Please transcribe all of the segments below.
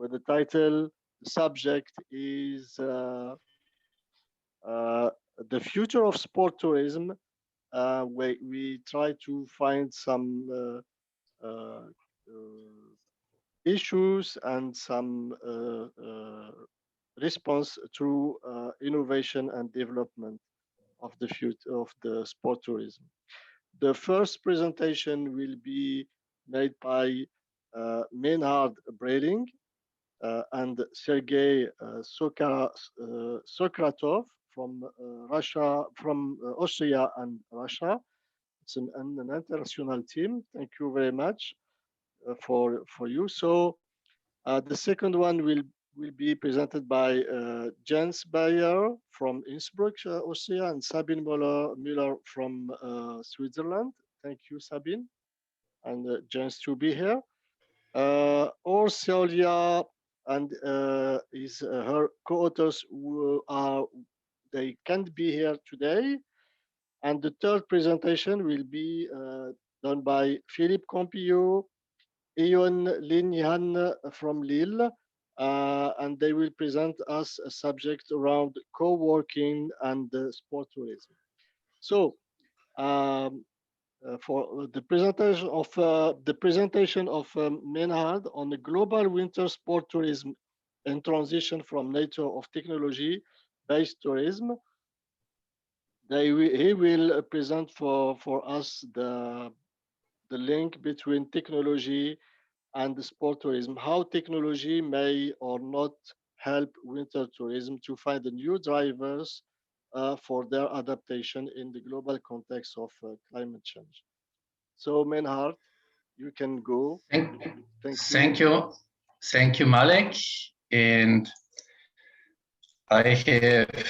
with the title. The subject is the future of sport tourism. We try to find some issues and some response through innovation and development of the future of the sport tourism. The first presentation will be made by Meinhard Breiling and Sergey Sokratov from Russia, from Austria and Russia. It's an international team. Thank you very much for you. So the second one will be presented by Jens Bayer from Innsbruck, Austria, and Sabine Müller from Switzerland. Thank you, Sabine, and Jens to be here. Orsolya and her co-authors they can't be here today. And the third presentation will be done by Philippe Campillo, Eoin Lenihan from Lille, and they will present us a subject around co-working and sport tourism. So, for the presentation of Meinhard on the global winter sport tourism and transition from nature of technology-based tourism, he will present for us the link between technology and the sport tourism, how technology may or not help winter tourism to find the new drivers for their adaptation in the global context of climate change. So, Meinhard, you can go. Thank you, Malek. And I have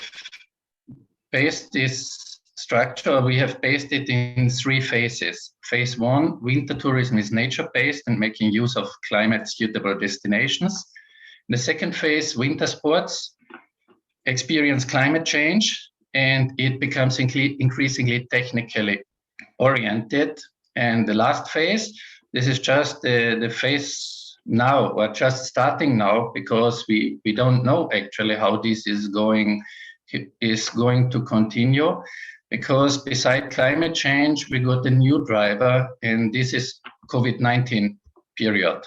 based this structure, we have based it in 3 phases. Phase 1, winter tourism is nature-based and making use of climate-suitable destinations. The second phase, winter sports, experience climate change, and it becomes increasingly technically oriented. And the last phase, this is just the phase now, or just starting now, because we don't know actually how this is going to continue, because beside climate change, we got a new driver, and this is COVID-19 period.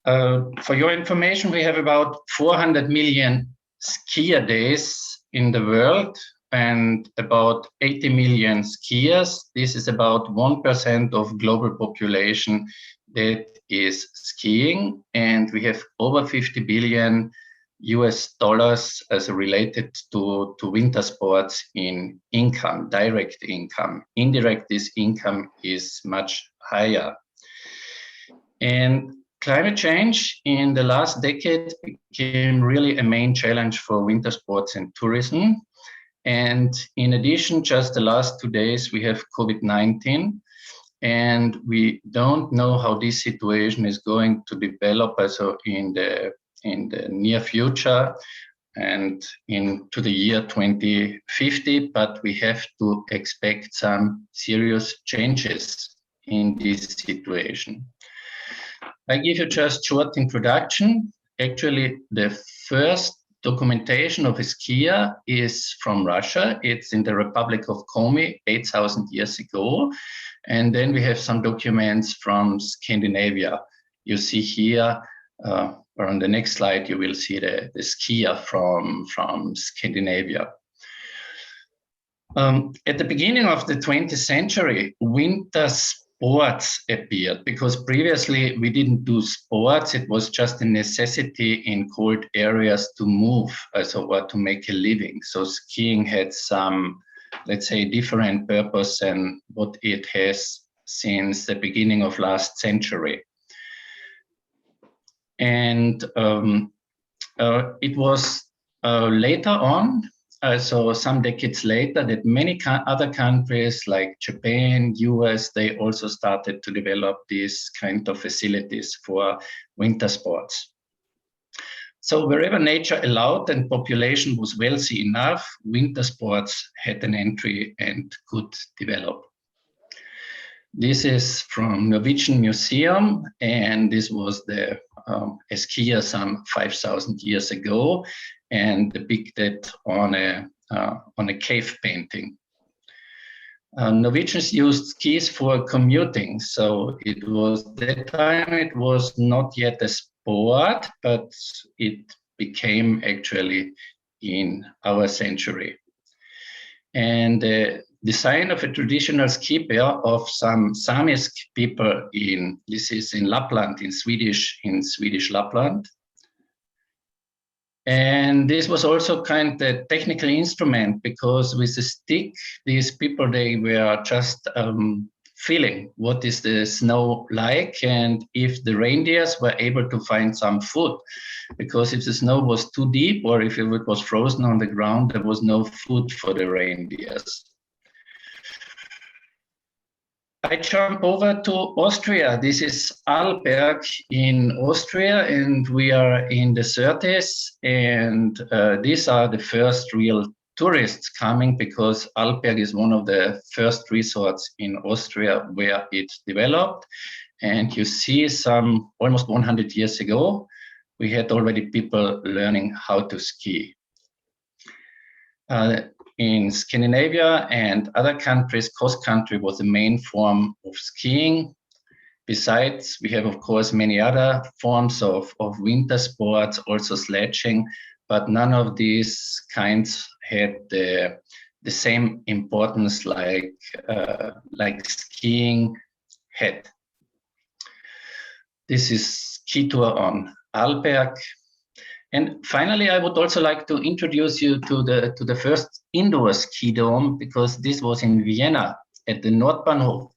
For your information, we have about 400 million skier days in the world and about 80 million skiers. This is about 1% of global population that is skiing, and we have over 50 billion US dollars as related to winter sports in income, direct income. Indirect, this income is much higher. And climate change in the last decade became really a main challenge for winter sports and tourism. And in addition, just the last 2 days, we have COVID-19, and we don't know how this situation is going to develop also in the near future and into the year 2050, but we have to expect some serious changes in this situation. I give you just short introduction. Actually, the first documentation of a skier is from Russia. It's in the Republic of Komi 8,000 years ago. And then we have some documents from Scandinavia. You see here, or on the next slide, you will see the skier from Scandinavia. At the beginning of the 20th century, winter sports appeared, because previously we didn't do sports. It was just a necessity in cold areas to move, or to make a living. So skiing had some, let's say, different purpose than what it has since the beginning of last century. And it was later on, so some decades later, that many other countries like Japan, US, they also started to develop these kind of facilities for winter sports. So wherever nature allowed and population was wealthy enough, winter sports had an entry and could develop. This is from Norwegian Museum, and this was the a skier some 5,000 years ago, and depicted on a cave painting. Norwegians used skis for commuting, so that time it was not yet a sport, but it became actually in our century. And the design of a traditional ski pair of some Samisk people this is in Lapland, in Swedish Lapland. And this was also kind of a technical instrument, because with a stick, these people, they were just feeling what is the snow like, and if the reindeers were able to find some food, because if the snow was too deep or if it was frozen on the ground, there was no food for the reindeers. I jump over to Austria. This is Arlberg in Austria, and we are in the 30s. And these are the first real tourists coming, because Arlberg is one of the first resorts in Austria where it developed. And you see, some almost 100 years ago, we had already people learning how to ski. In Scandinavia and other countries, cross-country was the main form of skiing. Besides, we have, of course, many other forms of winter sports, also sledging, but none of these kinds had the same importance like skiing had. This is ski tour on Arlberg. And finally, I would also like to introduce you to the first indoor ski dome, because this was in Vienna at the Nordbahnhof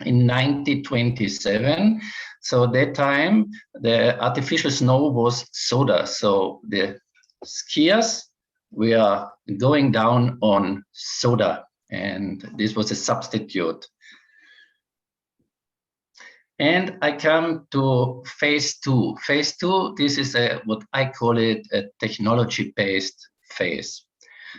in 1927. So that time, the artificial snow was soda. So the skiers were going down on soda, and this was a substitute. And I come to phase two. Phase two, this is what I call it a technology-based phase.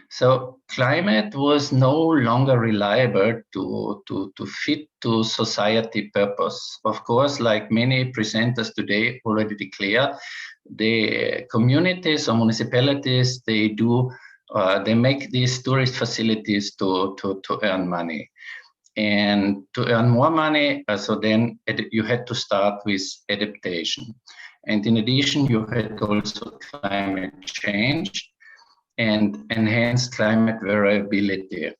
So climate was no longer reliable to fit to society purpose. Of course, like many presenters today already declare, the communities or municipalities, they make these tourist facilities to earn money. And to earn more money, so then you had to start with adaptation. And in addition, you had also climate change and enhanced climate variability.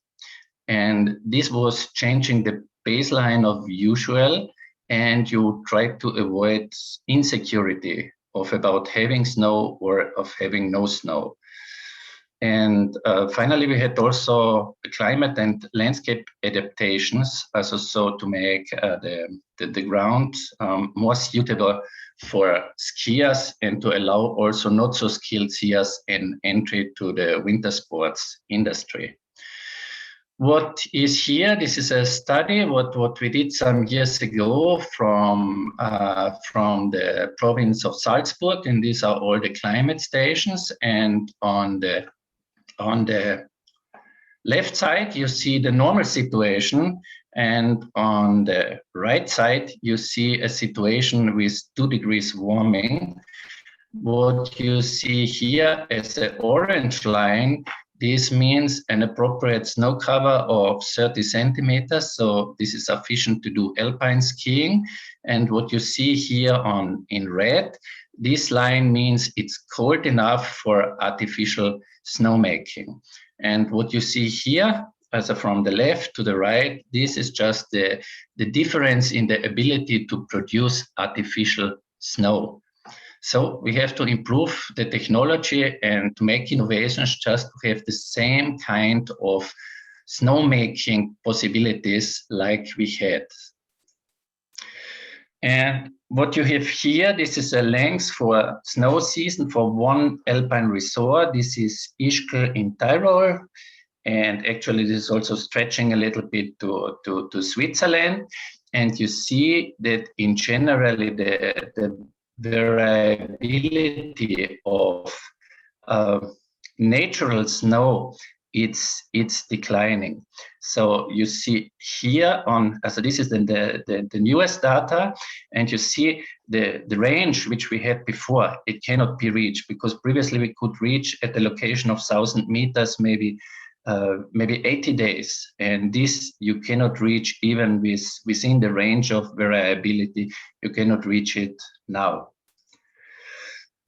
And this was changing the baseline of usual, and you tried to avoid insecurity of about having snow or of having no snow. And finally, we had also climate and landscape adaptations, also so to make the ground more suitable for skiers and to allow also not so skilled skiers an entry to the winter sports industry. What is here? This is a study what we did some years ago from the province of Salzburg, and these are all the climate stations. And on the left side, you see the normal situation, and on the right side, you see a situation with 2 degrees warming. What you see here as the orange line, this means an appropriate snow cover of 30 centimeters. So this is sufficient to do alpine skiing. And what you see here in red, this line means it's cold enough for artificial snowmaking. And what you see here, also from the left to the right, this is just the difference in the ability to produce artificial snow. So we have to improve the technology and to make innovations just to have the same kind of snowmaking possibilities like we had. And what you have here, this is a length for snow season for one alpine resort. This is Ischgl in Tyrol. And actually, this is also stretching a little bit to Switzerland. And you see that in general, the variability of natural snow it's declining. So you see here on, so this is the newest data, and you see the range which we had before, it cannot be reached, because previously we could reach at the location of 1,000 meters, maybe 80 days, and this you cannot reach even within the range of variability. You cannot reach it now.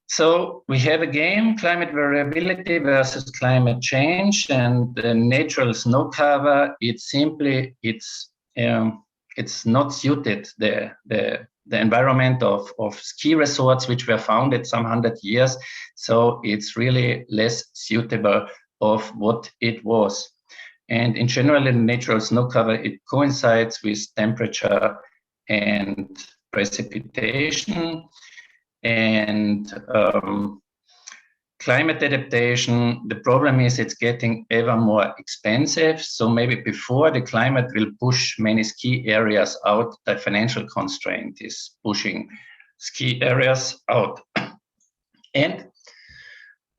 So we have a game, climate variability versus climate change, and the natural snow cover. It's simply it's not suited. The environment of ski resorts which were founded some 100 years, so it's really less suitable of what it was. And in general, in natural snow cover, it coincides with temperature and precipitation. And climate adaptation, the problem is it's getting ever more expensive. So maybe before, the climate will push many ski areas out. The financial constraint is pushing ski areas out. And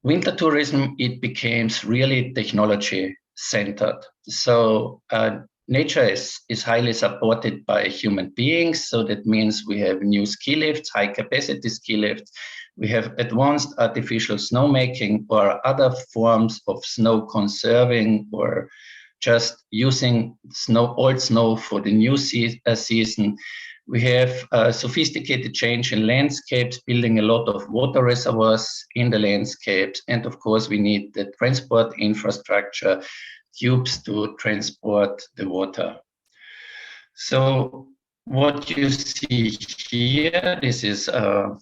winter tourism, it becomes really technology centered. So nature is highly supported by human beings. So that means we have new ski lifts, high capacity ski lifts. We have advanced artificial snowmaking or other forms of snow conserving, or just using old snow for the new season. We have sophisticated change in landscapes, building a lot of water reservoirs in the landscapes. And of course, we need the transport infrastructure, tubes to transport the water. So what you see here, this is a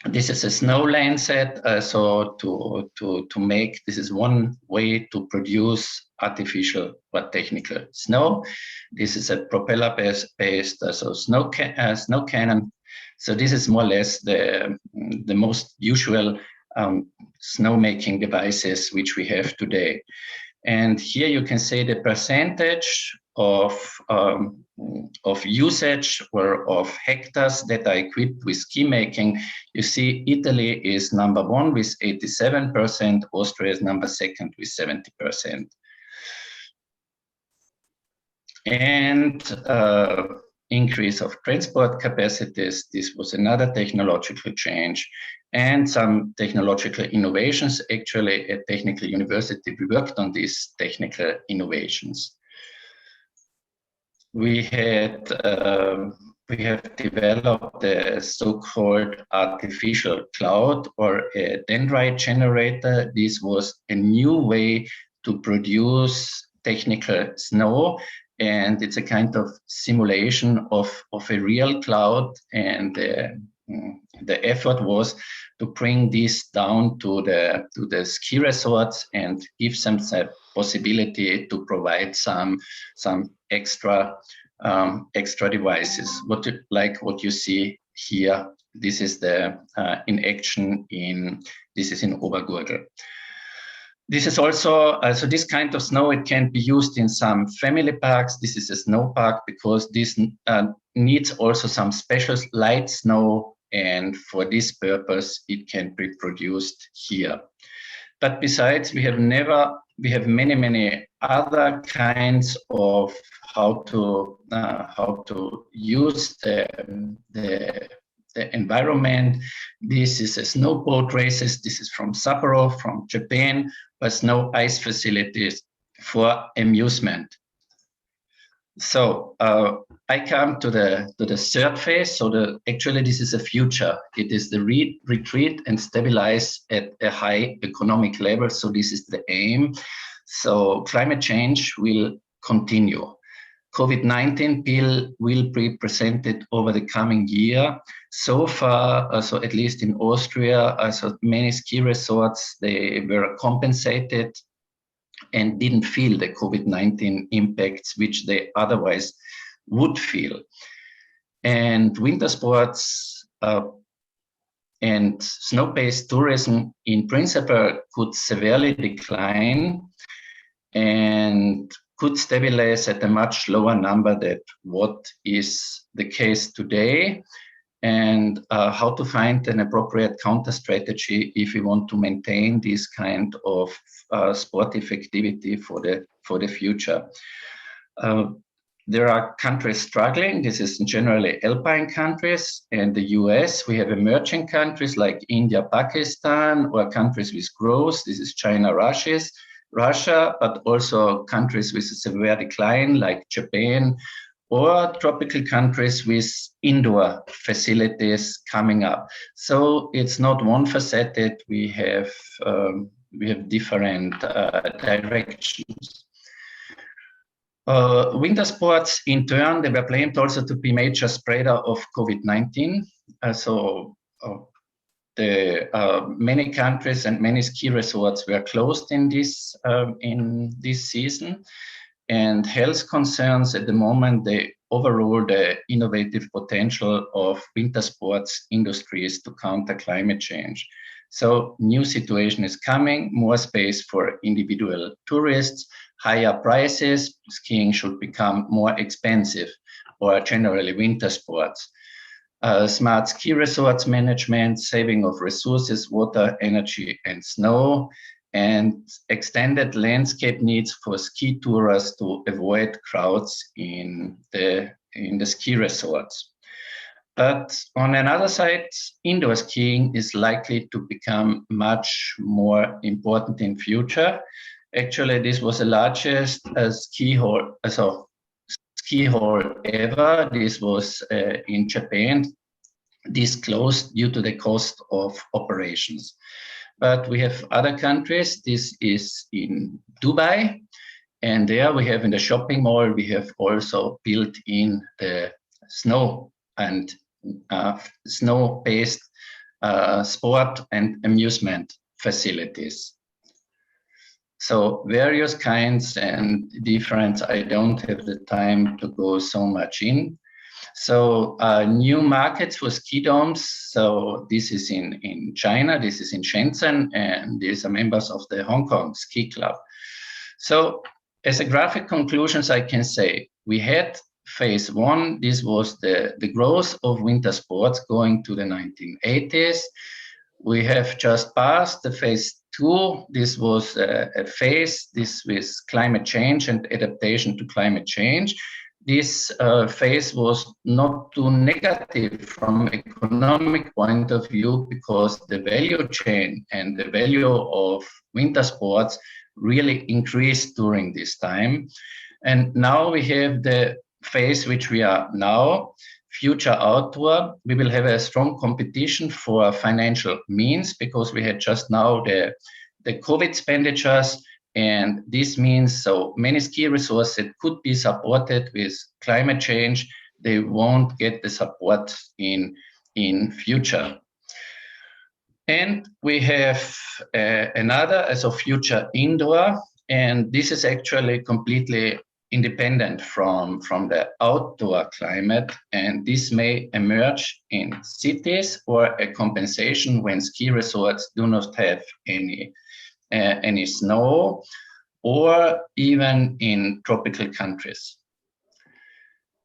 snow Lancet. So to make, this is one way to produce artificial or technical snow. This is a propeller-based snow cannon. So this is more or less the most usual snowmaking devices which we have today. And here you can see the percentage of usage or of hectares that are equipped with ski making. You see Italy is number 1 with 87%, Austria is number 2 with 70%. And increase of transport capacities, this was another technological change, and some technological innovations. Actually, at Technical University, we worked on these technical innovations. We have developed a so-called artificial cloud or a dendrite generator. This was a new way to produce technical snow, and it's a kind of simulation of a real cloud. And the effort was to bring this down to the ski resorts and give them the possibility to provide some extra devices. What you see here, this is the in action this is in Obergurgl. This is also, so this kind of snow, it can be used in some family parks. This is a snow park because this needs also some special light snow, and for this purpose, it can be produced here. But besides, we have many other kinds of how to use the environment. This is a snowboat races. This is from Sapporo, from Japan, but snow ice facilities for amusement. So I come to the third phase. So actually this is a future. It is the retreat and stabilize at a high economic level. So this is the aim. So climate change will continue. COVID-19 bill will be presented over the coming year. So far, so at least in Austria, so many ski resorts, they were compensated and didn't feel the COVID-19 impacts, which they otherwise would feel. And winter sports and snow-based tourism in principle could severely decline and could stabilize at a much lower number than what is the case today. and how to find an appropriate counter strategy if we want to maintain this kind of sportive activity for the future. There are countries struggling. This is generally alpine countries, and the US. We have emerging countries like India, Pakistan, or countries with growth. This is China, Russia, but also countries with a severe decline like Japan, or tropical countries with indoor facilities coming up. So it's not one faceted. We have different directions. Winter sports, in turn, they were blamed also to be major spreader of COVID-19. Many countries and many ski resorts were closed in this season, and health concerns at the moment, they overrule the innovative potential of winter sports industries to counter climate change. So new situation is coming, more space for individual tourists, higher prices, skiing should become more expensive, or generally winter sports. Smart ski resorts management, saving of resources, water, energy, and snow, and extended landscape needs for ski tourists to avoid crowds in the ski resorts. But on another side, indoor skiing is likely to become much more important in future. Actually, this was the largest ski hall ever. This was in Japan. This closed due to the cost of operations. But we have other countries. This is in Dubai, and there we have in the shopping mall, we have also built in the snow and snow-based sport and amusement facilities. So various kinds and different, I don't have the time to go so much in. So new markets for ski domes. So this is in China, this is in Shenzhen, and these are members of the Hong Kong Ski Club. So as a graphic conclusions, I can say we had phase one. This was the growth of winter sports going to the 1980s. We have just passed the phase two. This was a phase, this with climate change and adaptation to climate change. This phase was not too negative from economic point of view, because the value chain and the value of winter sports really increased during this time. And now we have the phase which we are now, future outdoor. We will have a strong competition for financial means, because we had just now the COVID expenditures. And this means so many ski resorts that could be supported with climate change, they won't get the support in future. And we have another as a future indoor, and this is actually completely independent from the outdoor climate, and this may emerge in cities or a compensation when ski resorts do not have any snow, or even in tropical countries.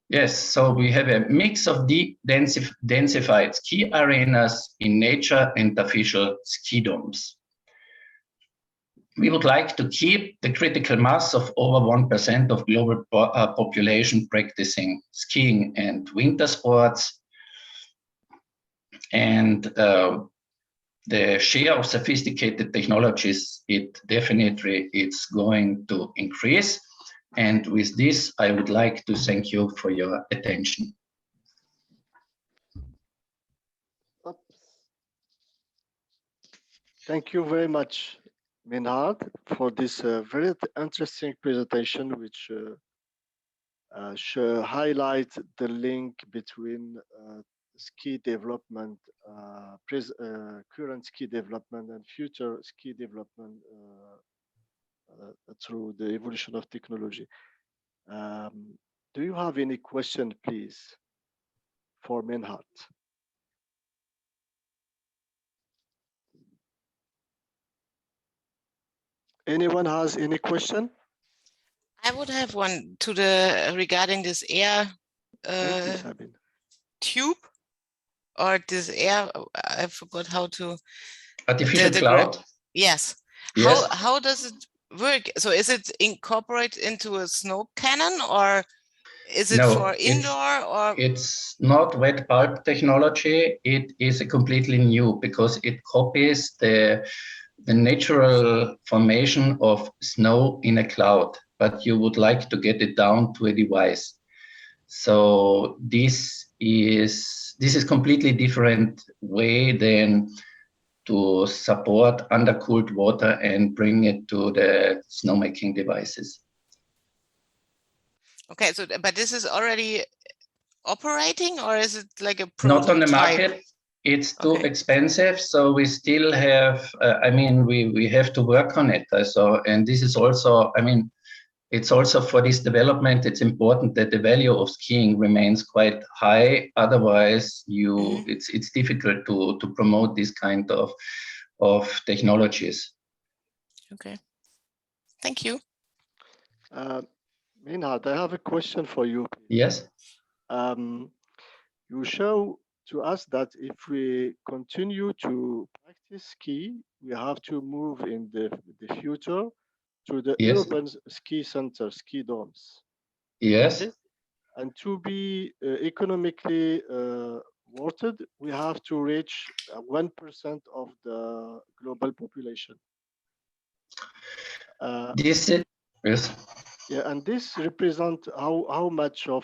Yes, so we have a mix of deep densified ski arenas in nature and artificial ski domes. We would like to keep the critical mass of over 1% of global population practicing skiing and winter sports. And the share of sophisticated technologies, it's going to increase. And with this, I would like to thank you for your attention. Thank you very much, Meinhard, for this very interesting presentation, which highlight the link between ski development, current ski development and future ski development through the evolution of technology. Do you have any question, please, for Meinhard? Anyone has any question? I would have one regarding this air Thank you, Sabine. tube or this air, I forgot how to. Artificial the cloud? Yes. Yes. How does it work? So is it incorporated into a snow cannon, or is it No, for indoor, or? it's not wet pulp technology. It is a completely new because it copies the natural formation of snow in a cloud, but you would like to get it down to a device. So this is completely different way than to support undercooled water and bring it to the snowmaking devices. Okay, so but this is already operating, or is it like a Not on the prototype? market. It's too Okay. expensive, so we still have. I mean, we have to work on it. So, and this is also. I mean, it's also for this development. It's important that the value of skiing remains quite high. Otherwise, it's difficult to promote this kind of technologies. Okay. Thank you. Meinhard, I have a question for you. Yes. You show to us that if we continue to practice ski, we have to move in the future to the Yes. urban ski center, ski domes. Yes. Okay? And to be economically worth it, we have to reach 1% of the global population. This is yes. Yeah, and this represent how much of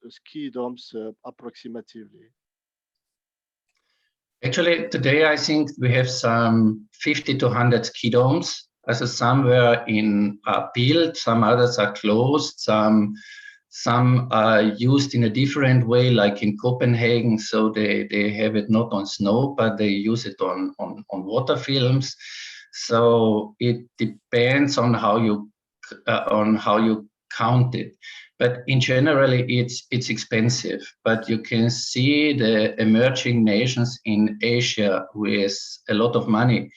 ski domes approximately? Actually, today I think we have some 50 to 100 ski domes. Also somewhere are built, some others are closed, some are used in a different way, like in Copenhagen. So they have it not on snow, but they use it on water films. So it depends on how you count it. But in generally, it's expensive. But you can see the emerging nations in Asia with a lot of money.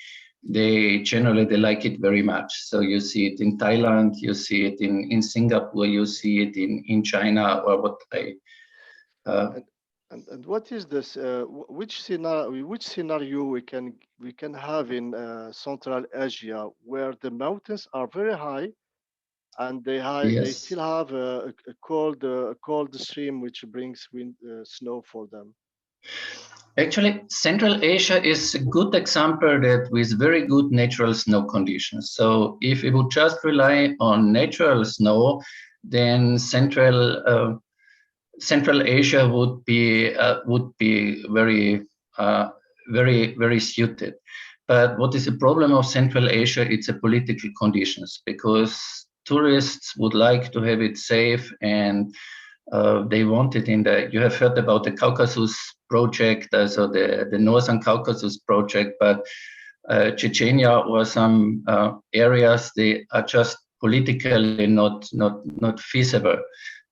They like it very much. So you see it in Thailand, you see it in Singapore, you see it in China, or what I. And what is this? Which scenario we can have in Central Asia where the mountains are very high and they still have a cold stream which brings snow for them. Actually, Central Asia is a good example that with very good natural snow conditions. So if we would just rely on natural snow, then Central Asia would be very very suited. But what is the problem of Central Asia? It's a political conditions because tourists would like to have it safe and they want it in the. You have heard about the Caucasus project, so the Northern Caucasus project, but Chechnya or some areas they are just politically not feasible.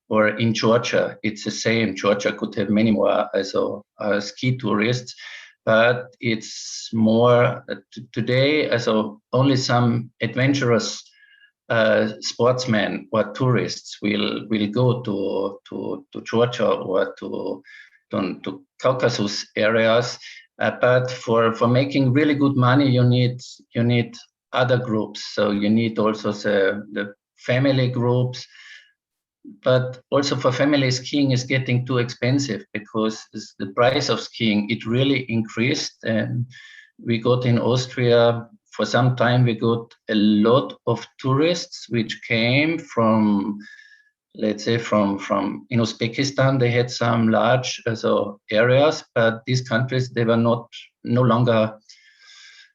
Or in Georgia, it's the same. Georgia could have many more ski tourists, but it's more today. Only some adventurous sportsmen or tourists will go to Georgia or to Caucasus areas. But for making really good money, you need other groups. So you need also the family groups. But also for family, skiing is getting too expensive because the price of skiing, it really increased. And we got in Austria, for some time, we got a lot of tourists which came from, let's say, from in Uzbekistan. They had some large areas, but these countries, they were no longer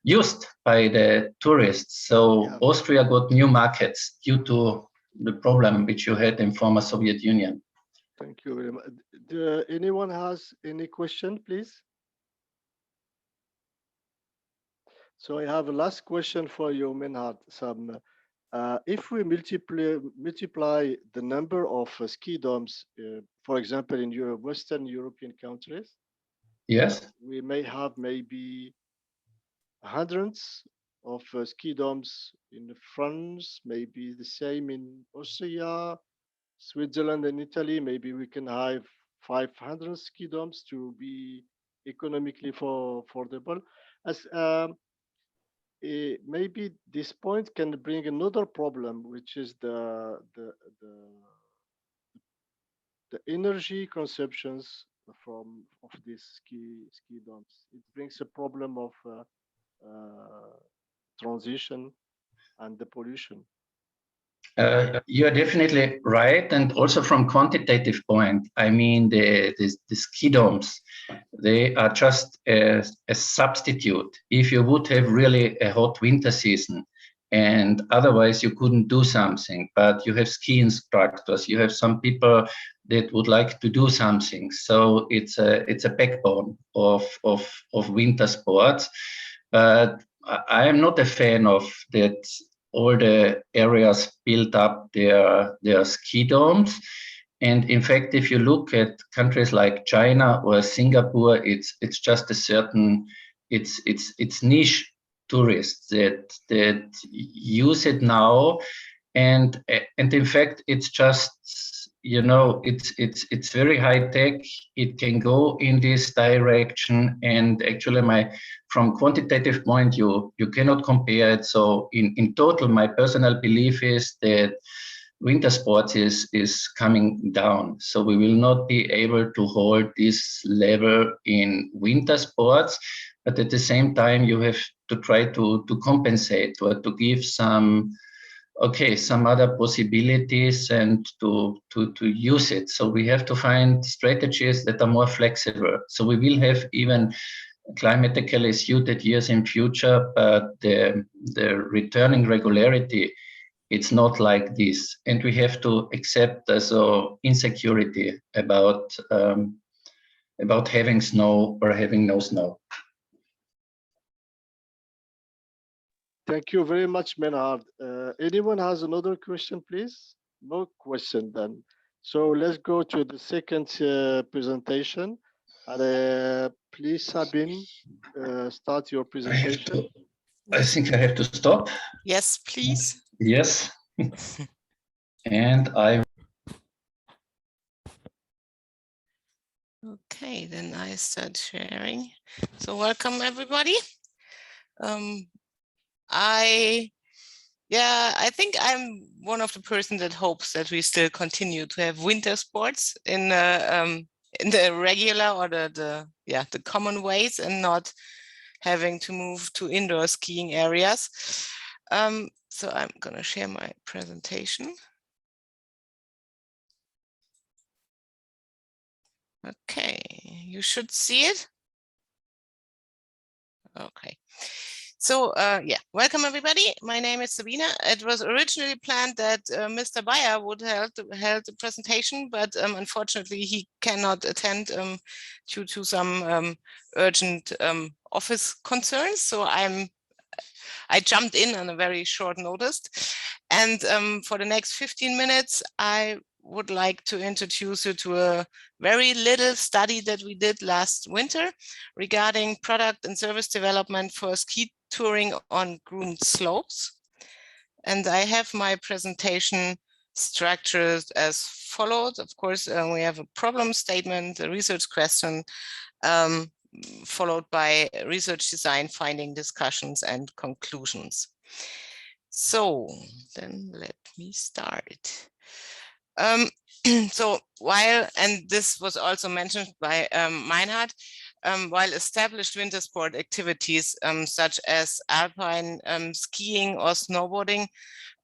used by the tourists. So yeah. Austria got new markets due to the problem which you had in former Soviet Union. Thank you very much. Do anyone has any question, please? So I have a last question for you, Meinhard. If we multiply the number of ski domes, for example, in Western European countries, yes, we may have maybe hundreds of ski domes in France, maybe the same in Austria, Switzerland and Italy. Maybe we can have 500 ski domes to be economically affordable. As maybe this point can bring another problem, which is the energy consumptions of these ski dumps. It brings a problem of transition and the pollution. You're definitely right, and also from quantitative point, I mean the ski domes, they are just a substitute. If you would have really a hot winter season, and otherwise you couldn't do something, but you have ski instructors, you have some people that would like to do something. So it's a backbone of winter sports, but I am not a fan of that. All the areas built up their ski domes. And in fact, if you look at countries like China or Singapore, it's just a certain, it's niche tourists that use it now. And in fact, it's just, you know, it's very high tech. It can go in this direction. And actually from quantitative point, you cannot compare it. So in total, my personal belief is that winter sports is coming down. So we will not be able to hold this level in winter sports, but at the same time, you have to try to compensate or to give some other possibilities and to use it. So we have to find strategies that are more flexible. So we will have even climatically suited years in future, but the returning regularity, it's not like this. And we have to accept also insecurity about having snow or having no snow. Thank you very much, Meinhard. Anyone has another question, please? No question then. So let's go to the second presentation. And please, Sabine, start your presentation. I think I have to stop. Yes, please. Yes. And I. Okay, then I start sharing. So welcome, everybody. I think I'm one of the person that hopes that we still continue to have winter sports in the regular or the common ways, and not having to move to indoor skiing areas. So I'm gonna share my presentation. Okay, you should see it. Okay. So welcome everybody. My name is Sabine. It was originally planned that Mr. Bayer would hold the presentation, but unfortunately he cannot attend due to some urgent office concerns. So I jumped in on a very short notice, and for the next 15 minutes, I would like to introduce you to a very little study that we did last winter regarding product and service development for ski touring on groomed slopes. And I have my presentation structured as follows. Of course, we have a problem statement, a research question, followed by research design, finding discussions, and conclusions. So then let me start. So while, and this was also mentioned by Meinhard, while established winter sport activities such as alpine skiing or snowboarding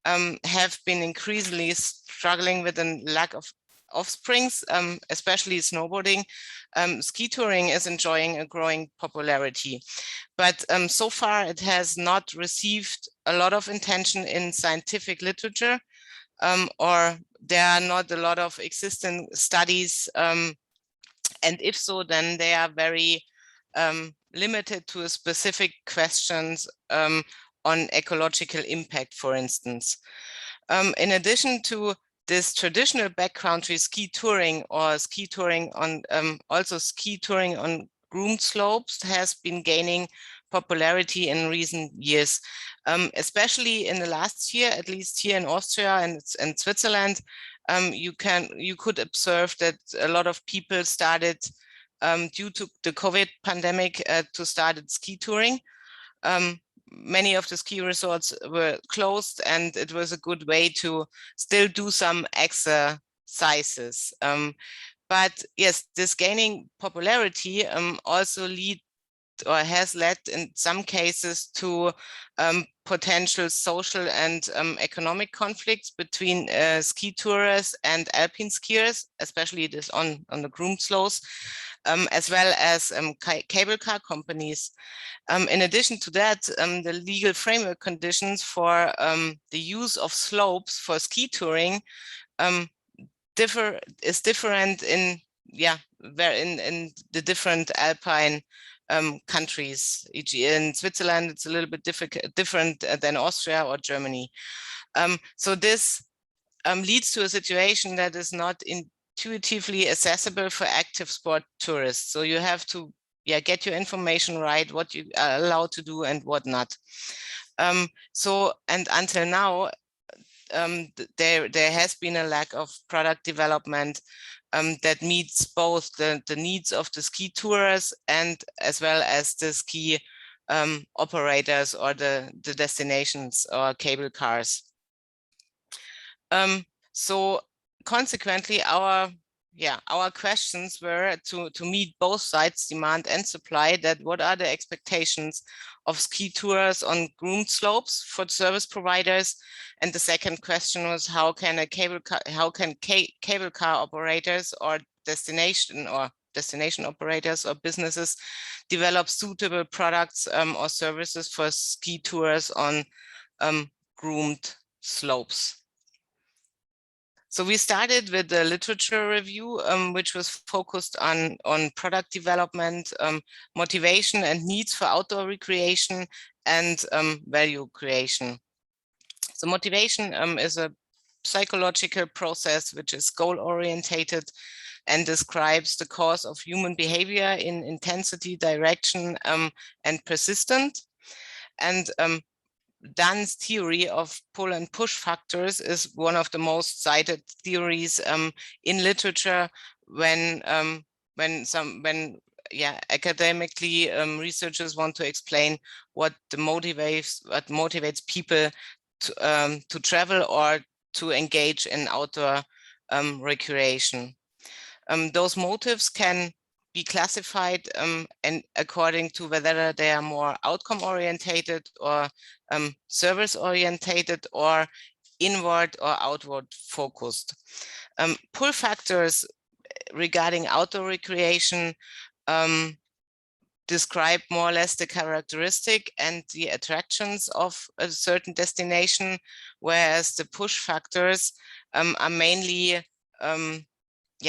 have been increasingly struggling with a lack of offsprings, especially snowboarding, ski touring is enjoying a growing popularity. But so far it has not received a lot of attention in scientific literature, or there are not a lot of existing studies, and if so, then they are very limited to specific questions on ecological impact, for instance. In addition to this traditional backcountry ski touring, or ski touring on also ski touring on groomed slopes has been gaining popularity in recent years, especially in the last year, at least here in Austria and Switzerland. You could observe that a lot of people started due to the COVID pandemic to start ski touring. Many of the ski resorts were closed, and it was a good way to still do some exercises. But yes, this gaining popularity also has led in some cases to potential social and economic conflicts between ski tourists and alpine skiers, especially this on the groomed slopes, as well as cable car companies. In addition to that, the legal framework conditions for the use of slopes for ski touring is different in in the different alpine countries. E.g. in Switzerland, it's a little bit different than Austria or Germany. So this leads to a situation that is not intuitively accessible for active sport tourists. So you have to get your information right, what you are allowed to do and what not. And until now, there has been a lack of product development that meets both the needs of the ski tourists and as well as the ski operators or the destinations or cable cars. So consequently, our questions were to meet both sides, demand and supply, that what are the expectations of ski tours on groomed slopes for service providers? And the second question was how can cable car operators or destination operators or businesses develop suitable products or services for ski tours on groomed slopes? So we started with the literature review, which was focused on product development, motivation and needs for outdoor recreation, and value creation. So motivation is a psychological process which is goal-orientated and describes the cause of human behavior in intensity, direction, and persistent. And Dunn's theory of pull and push factors is one of the most cited theories in literature when academically researchers want to explain what motivates people to travel or to engage in outdoor recreation. Those motives can be classified and according to whether they are more outcome orientated or service orientated or inward or outward focused. Pull factors regarding outdoor recreation describe more or less the characteristic and the attractions of a certain destination, whereas the push factors are mainly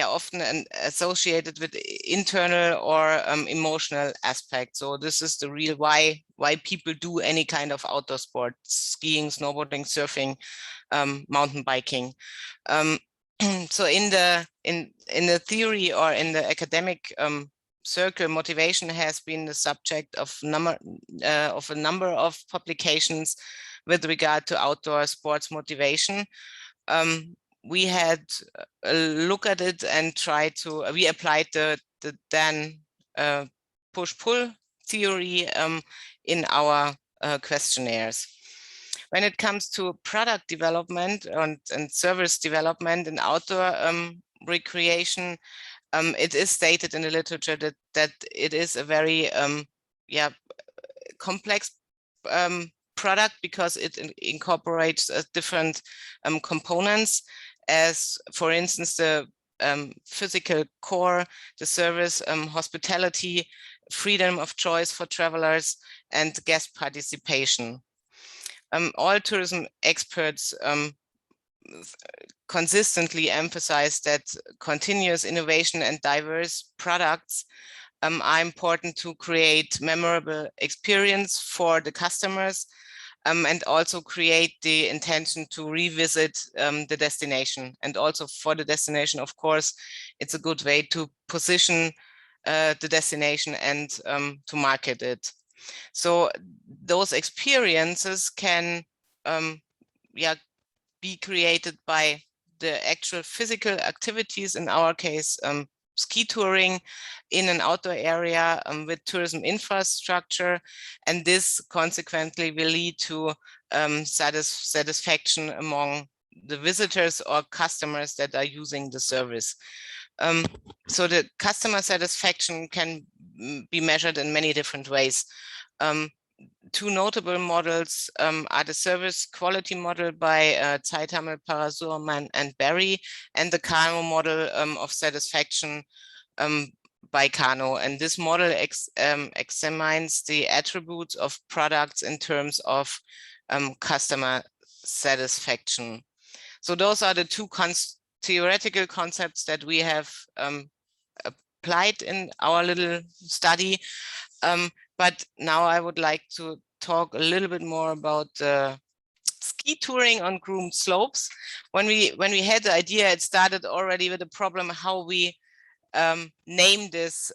often associated with internal or emotional aspects. So this is the real why people do any kind of outdoor sport: skiing, snowboarding, surfing, mountain biking. So in the theory or in the academic circle, motivation has been the subject of a number of publications with regard to outdoor sports motivation. We had a look at it and we applied the then push-pull theory in our questionnaires. When it comes to product development and service development in outdoor recreation, it is stated in the literature that it is a very complex product because it incorporates different components, as for instance the physical core, the service, hospitality, freedom of choice for travelers, and guest participation. All tourism experts consistently emphasize that continuous innovation and diverse products are important to create memorable experience for the customers, and also create the intention to revisit the destination. And also for the destination, of course, it's a good way to position the destination and to market it. So those experiences can be created by the actual physical activities, in our case, ski touring in an outdoor area with tourism infrastructure, and this consequently will lead to satisfaction among the visitors or customers that are using the service. So the customer satisfaction can be measured in many different ways. Two notable models are the service quality model by Zeithamel, Parasurman, and Berry, and the Kano model of satisfaction by Kano. And this model examines the attributes of products in terms of customer satisfaction. So those are the two theoretical concepts that we have applied in our little study. But now I would like to talk a little bit more about ski touring on groomed slopes. When we had the idea, it started already with the problem how we name this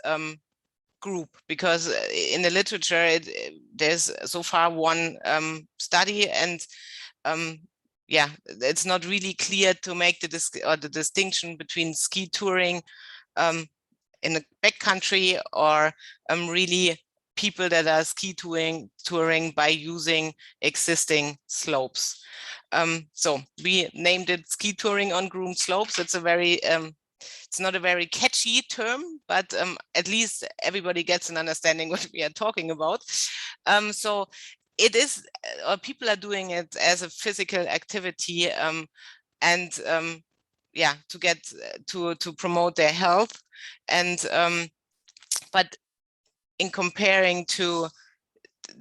group, because in the literature there's so far one study, and yeah, it's not really clear to make the distinction between ski touring in the backcountry or really people that are ski touring by using existing slopes. So we named it ski touring on groomed slopes. It's a very it's not a very catchy term, but at least everybody gets an understanding what we are talking about. So it is, people are doing it as a physical activity, and yeah, to get to promote their health. And but in comparing to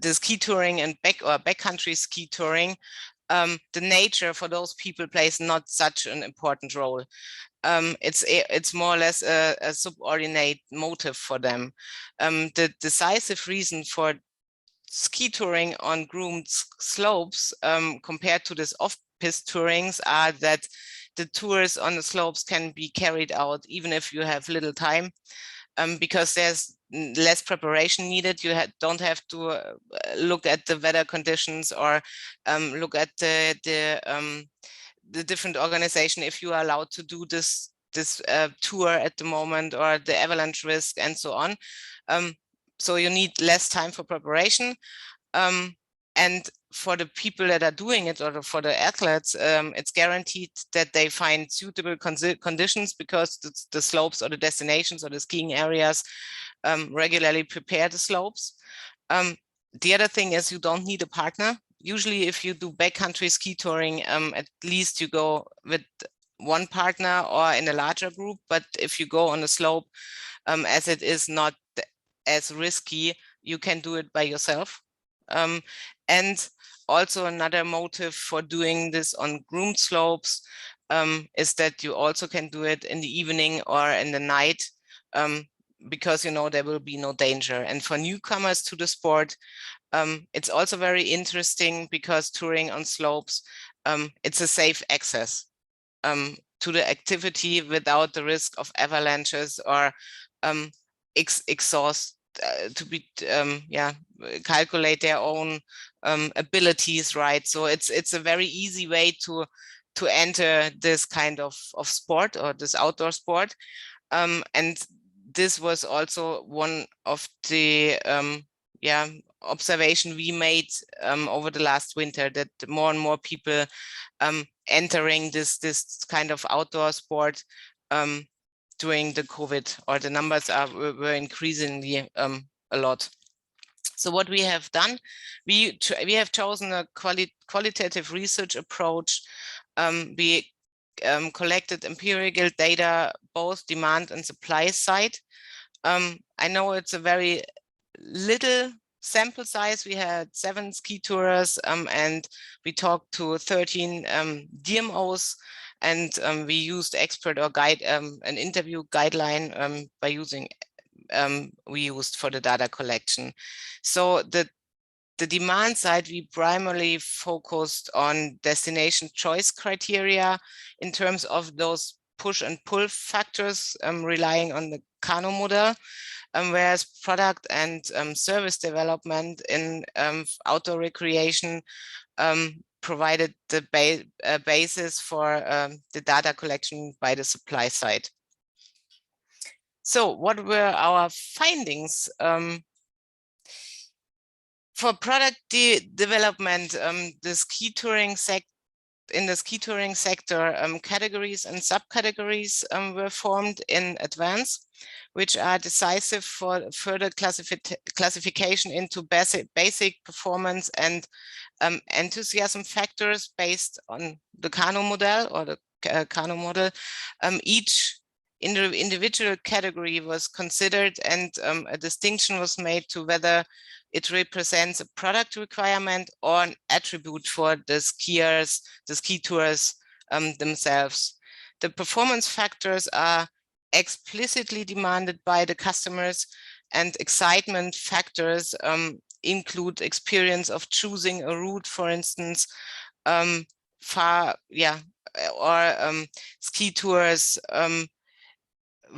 the ski touring and backcountry ski touring, the nature for those people plays not such an important role. It's more or less a subordinate motive for them. The decisive reason for ski touring on groomed slopes compared to this off-piste tourings are that the tours on the slopes can be carried out even if you have little time, because there's less preparation needed. You don't have to look at the weather conditions or look at the different organization if you are allowed to do this tour at the moment, or the avalanche risk and so on. So you need less time for preparation. And for the people that are doing it, or for the athletes, it's guaranteed that they find suitable conditions, because the slopes or the destinations or the skiing areas regularly prepare the slopes. The other thing is you don't need a partner. Usually if you do backcountry ski touring, at least you go with one partner or in a larger group. But if you go on a slope, as it is not as risky, you can do it by yourself. And also another motive for doing this on groomed slopes is that you also can do it in the evening or in the night, because you know there will be no danger. And for newcomers to the sport, it's also very interesting, because touring on slopes, it's a safe access to the activity without the risk of avalanches or exhaust to be calculate their own abilities, right? So it's a very easy way to enter this kind of sport, or this outdoor sport. And this was also one of the observation we made over the last winter, that more and more people entering this kind of outdoor sport during the COVID, or the numbers were increasingly a lot. So what we have done, we have chosen a qualitative research approach. We collected empirical data, both demand and supply side. I know it's a very little sample size. We had 7 ski tourers, and we talked to 13 DMOs, and we used expert or guide, an interview guideline by using, we used for the data collection. So the demand side, we primarily focused on destination choice criteria in terms of those push and pull factors, relying on the Kano model, whereas product and service development in outdoor recreation provided the basis for the data collection by the supply side. So what were our findings? For product development, the ski touring in the ski touring sector, categories and subcategories were formed in advance, which are decisive for further classification into basic performance and enthusiasm factors based on the Kano model or the Kano model. Each individual category was considered, and a distinction was made to whether it represents a product requirement or an attribute for the skiers, the ski tours themselves. The performance factors are explicitly demanded by the customers, and excitement factors include experience of choosing a route, for instance, ski tours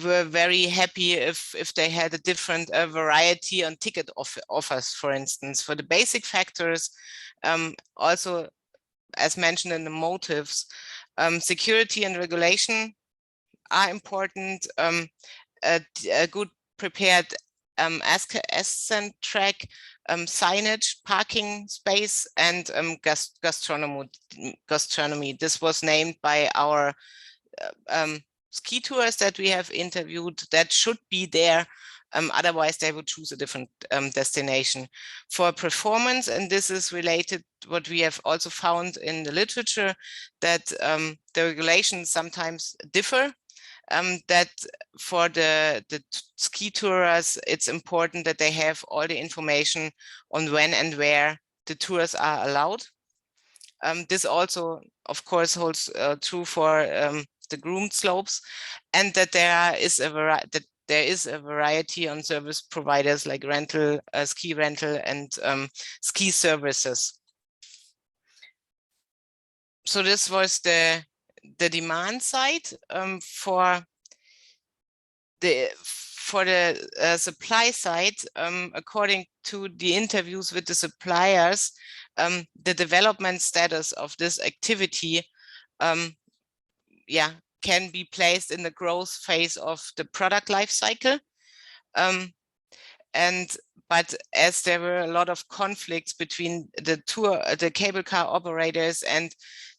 were very happy if they had a different variety on ticket offers, for instance. For the basic factors, also as mentioned in the motives, security and regulation are important. A good prepared ascent track, signage, parking space, and gastronomy. This was named by our ski tours that we have interviewed that should be there. Otherwise, they would choose a different destination. For performance, and this is related what we have also found in the literature, that the regulations sometimes differ. That for the ski tourers, it's important that they have all the information on when and where the tours are allowed. This also, of course, holds true for the groomed slopes, and that there is a variety on service providers like rental, ski rental, and ski services. So this was the demand side. For the supply side, according to the interviews with the suppliers, the development status of this activity can be placed in the growth phase of the product life cycle. But as there were a lot of conflicts between the cable car operators and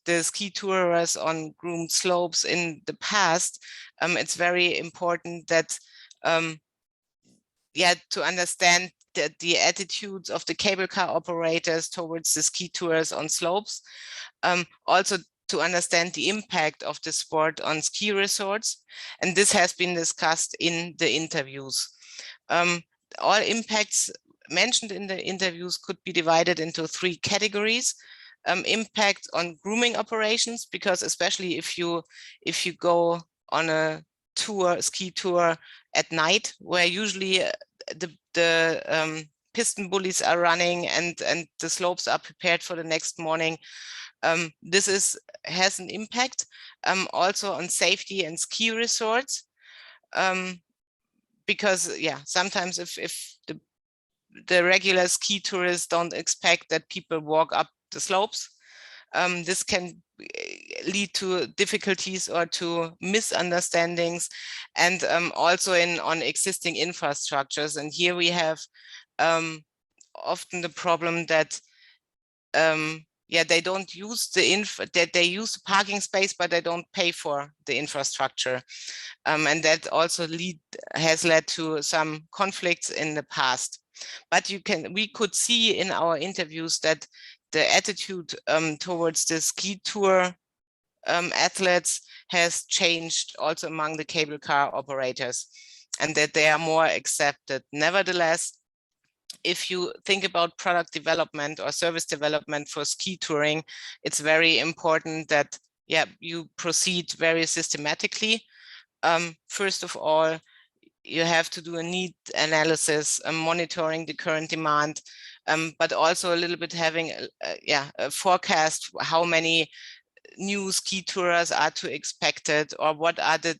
the ski tourers on groomed slopes in the past, it's very important that to understand the attitudes of the cable car operators towards the ski tours on slopes. Also to understand the impact of the sport on ski resorts. And this has been discussed in the interviews. All impacts mentioned in the interviews could be divided into 3 categories. Impact on grooming operations, because especially if you go on a ski tour at night, where usually the piston bullies are running and the slopes are prepared for the next morning. This has an impact also on safety and ski resorts, because sometimes if the regular ski tourists don't expect that people walk up the slopes, this can lead to difficulties or to misunderstandings, and also on existing infrastructures. And here we have often the problem that they don't use they use the parking space, but they don't pay for the infrastructure, and that also has led to some conflicts in the past. But we could see in our interviews that the attitude towards the ski tour athletes has changed also among the cable car operators, and that they are more accepted. Nevertheless, if you think about product development or service development for ski touring, it's very important that you proceed very systematically. First of all, you have to do a need analysis, monitoring the current demand, but also a little bit having a forecast how many new ski tourers are to expected, or what are the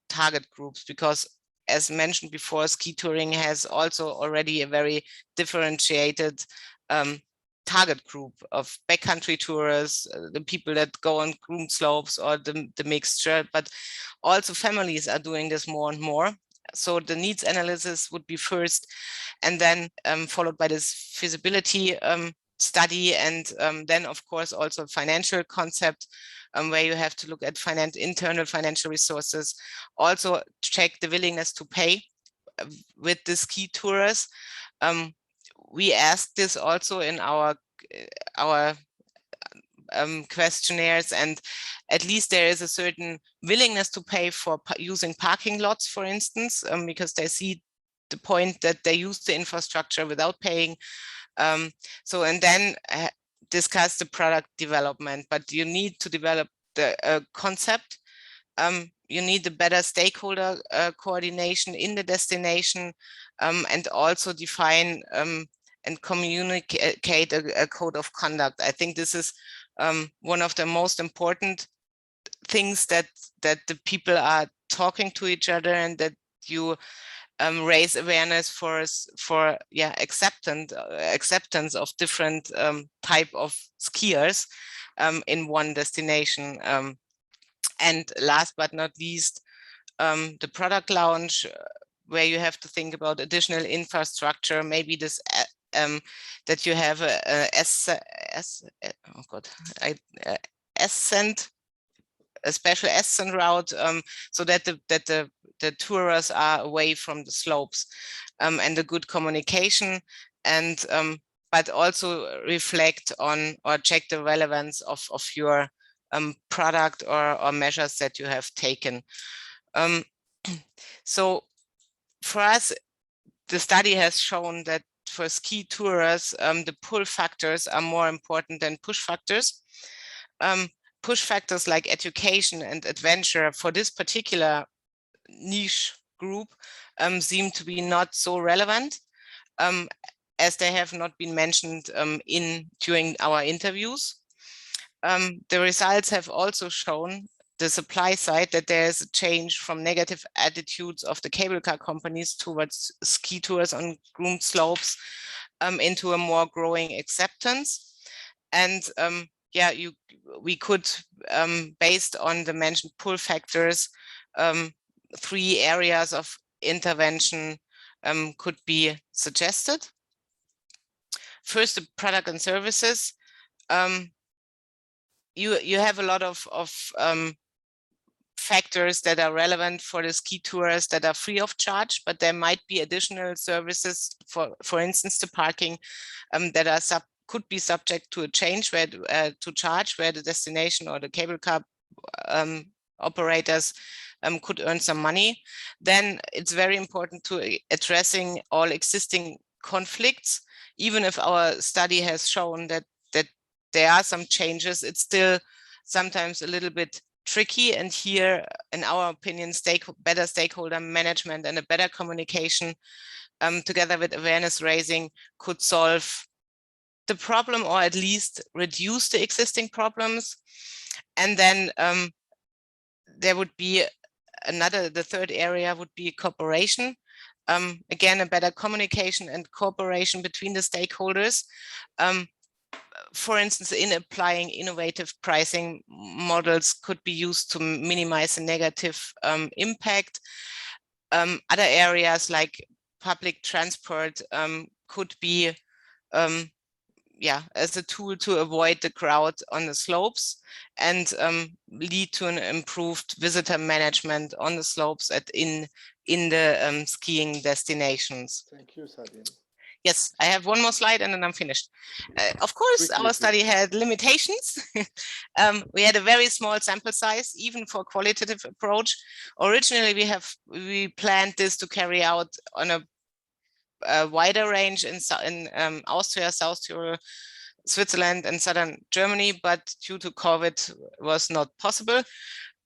target groups, because as mentioned before, ski touring has also already a very differentiated target group of backcountry tourists, the people that go on groomed slopes, or the mixture, but also families are doing this more and more. So the needs analysis would be first, and then followed by this feasibility study, and then of course also financial concept, where you have to look at internal financial resources, also check the willingness to pay with the ski tours. We asked this also in our questionnaires, and at least there is a certain willingness to pay for using parking lots, for instance, because they see the point that they use the infrastructure without paying. So, and then discuss the product development, but you need to develop the concept. You need the better stakeholder coordination in the destination, and also define and communicate a code of conduct. I think this is one of the most important things, that the people are talking to each other, and that you raise awareness for acceptance of different type of skiers in one destination. And last but not least, the product launch, where you have to think about additional infrastructure, maybe this that you have a special ascent route, so that the tourists are away from the slopes, and a good communication, and but also reflect on or check the relevance of your product or measures that you have taken. So for us, the study has shown that for ski tours, the pull factors are more important than push factors. Push factors like education and adventure for this particular niche group seem to be not so relevant, as they have not been mentioned during our interviews. The results have also shown the supply side that there is a change from negative attitudes of the cable car companies towards ski tours on groomed slopes into a more growing acceptance. And yeah, we could, based on the mentioned pull factors, 3 areas of intervention could be suggested. First, the product and services. You have a lot of factors that are relevant for the ski tours that are free of charge, but there might be additional services, for instance, the parking, that are could be subject to a change where to charge, where the destination or the cable car operators could earn some money. Then it's very important to addressing all existing conflicts. Even if our study has shown that there are some changes, it's still sometimes a little bit tricky. And here, in our opinion, better stakeholder management and a better communication together with awareness raising could solve the problem, or at least reduce the existing problems. And then there would be the third area would be cooperation. Again, a better communication and cooperation between the stakeholders. For instance, in applying innovative pricing models could be used to minimize the negative impact. Other areas like public transport could be as a tool to avoid the crowd on the slopes, and lead to an improved visitor management on the slopes in the skiing destinations. Thank you, Sabine. Yes, I have one more slide and then I'm finished. Of course, our study had limitations. We had a very small sample size, even for qualitative approach. Originally, we planned this to carry out on a wider range in Austria, South Tyrol, Switzerland, and southern Germany, but due to COVID, was not possible.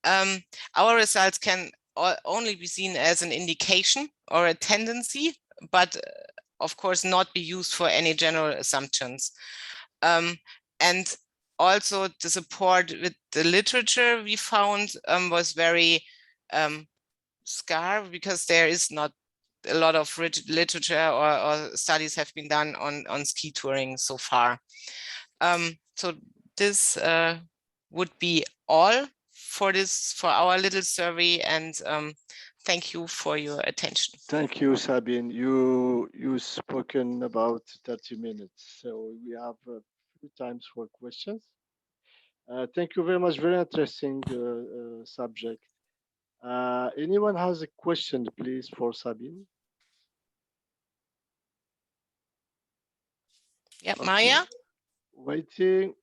Our results can only be seen as an indication or a tendency, but of course not be used for any general assumptions. And also the support with the literature we found was very scarce, because there is not a lot of literature or studies have been done on ski touring so far. So this would be all for our little survey, and thank you for your attention. Thank you, Sabine. You spoken about 30 minutes, so we have a few times for questions. Thank you very much. Very interesting subject. Anyone has a question, please, for Sabine? Yeah, okay. Maya? Waiting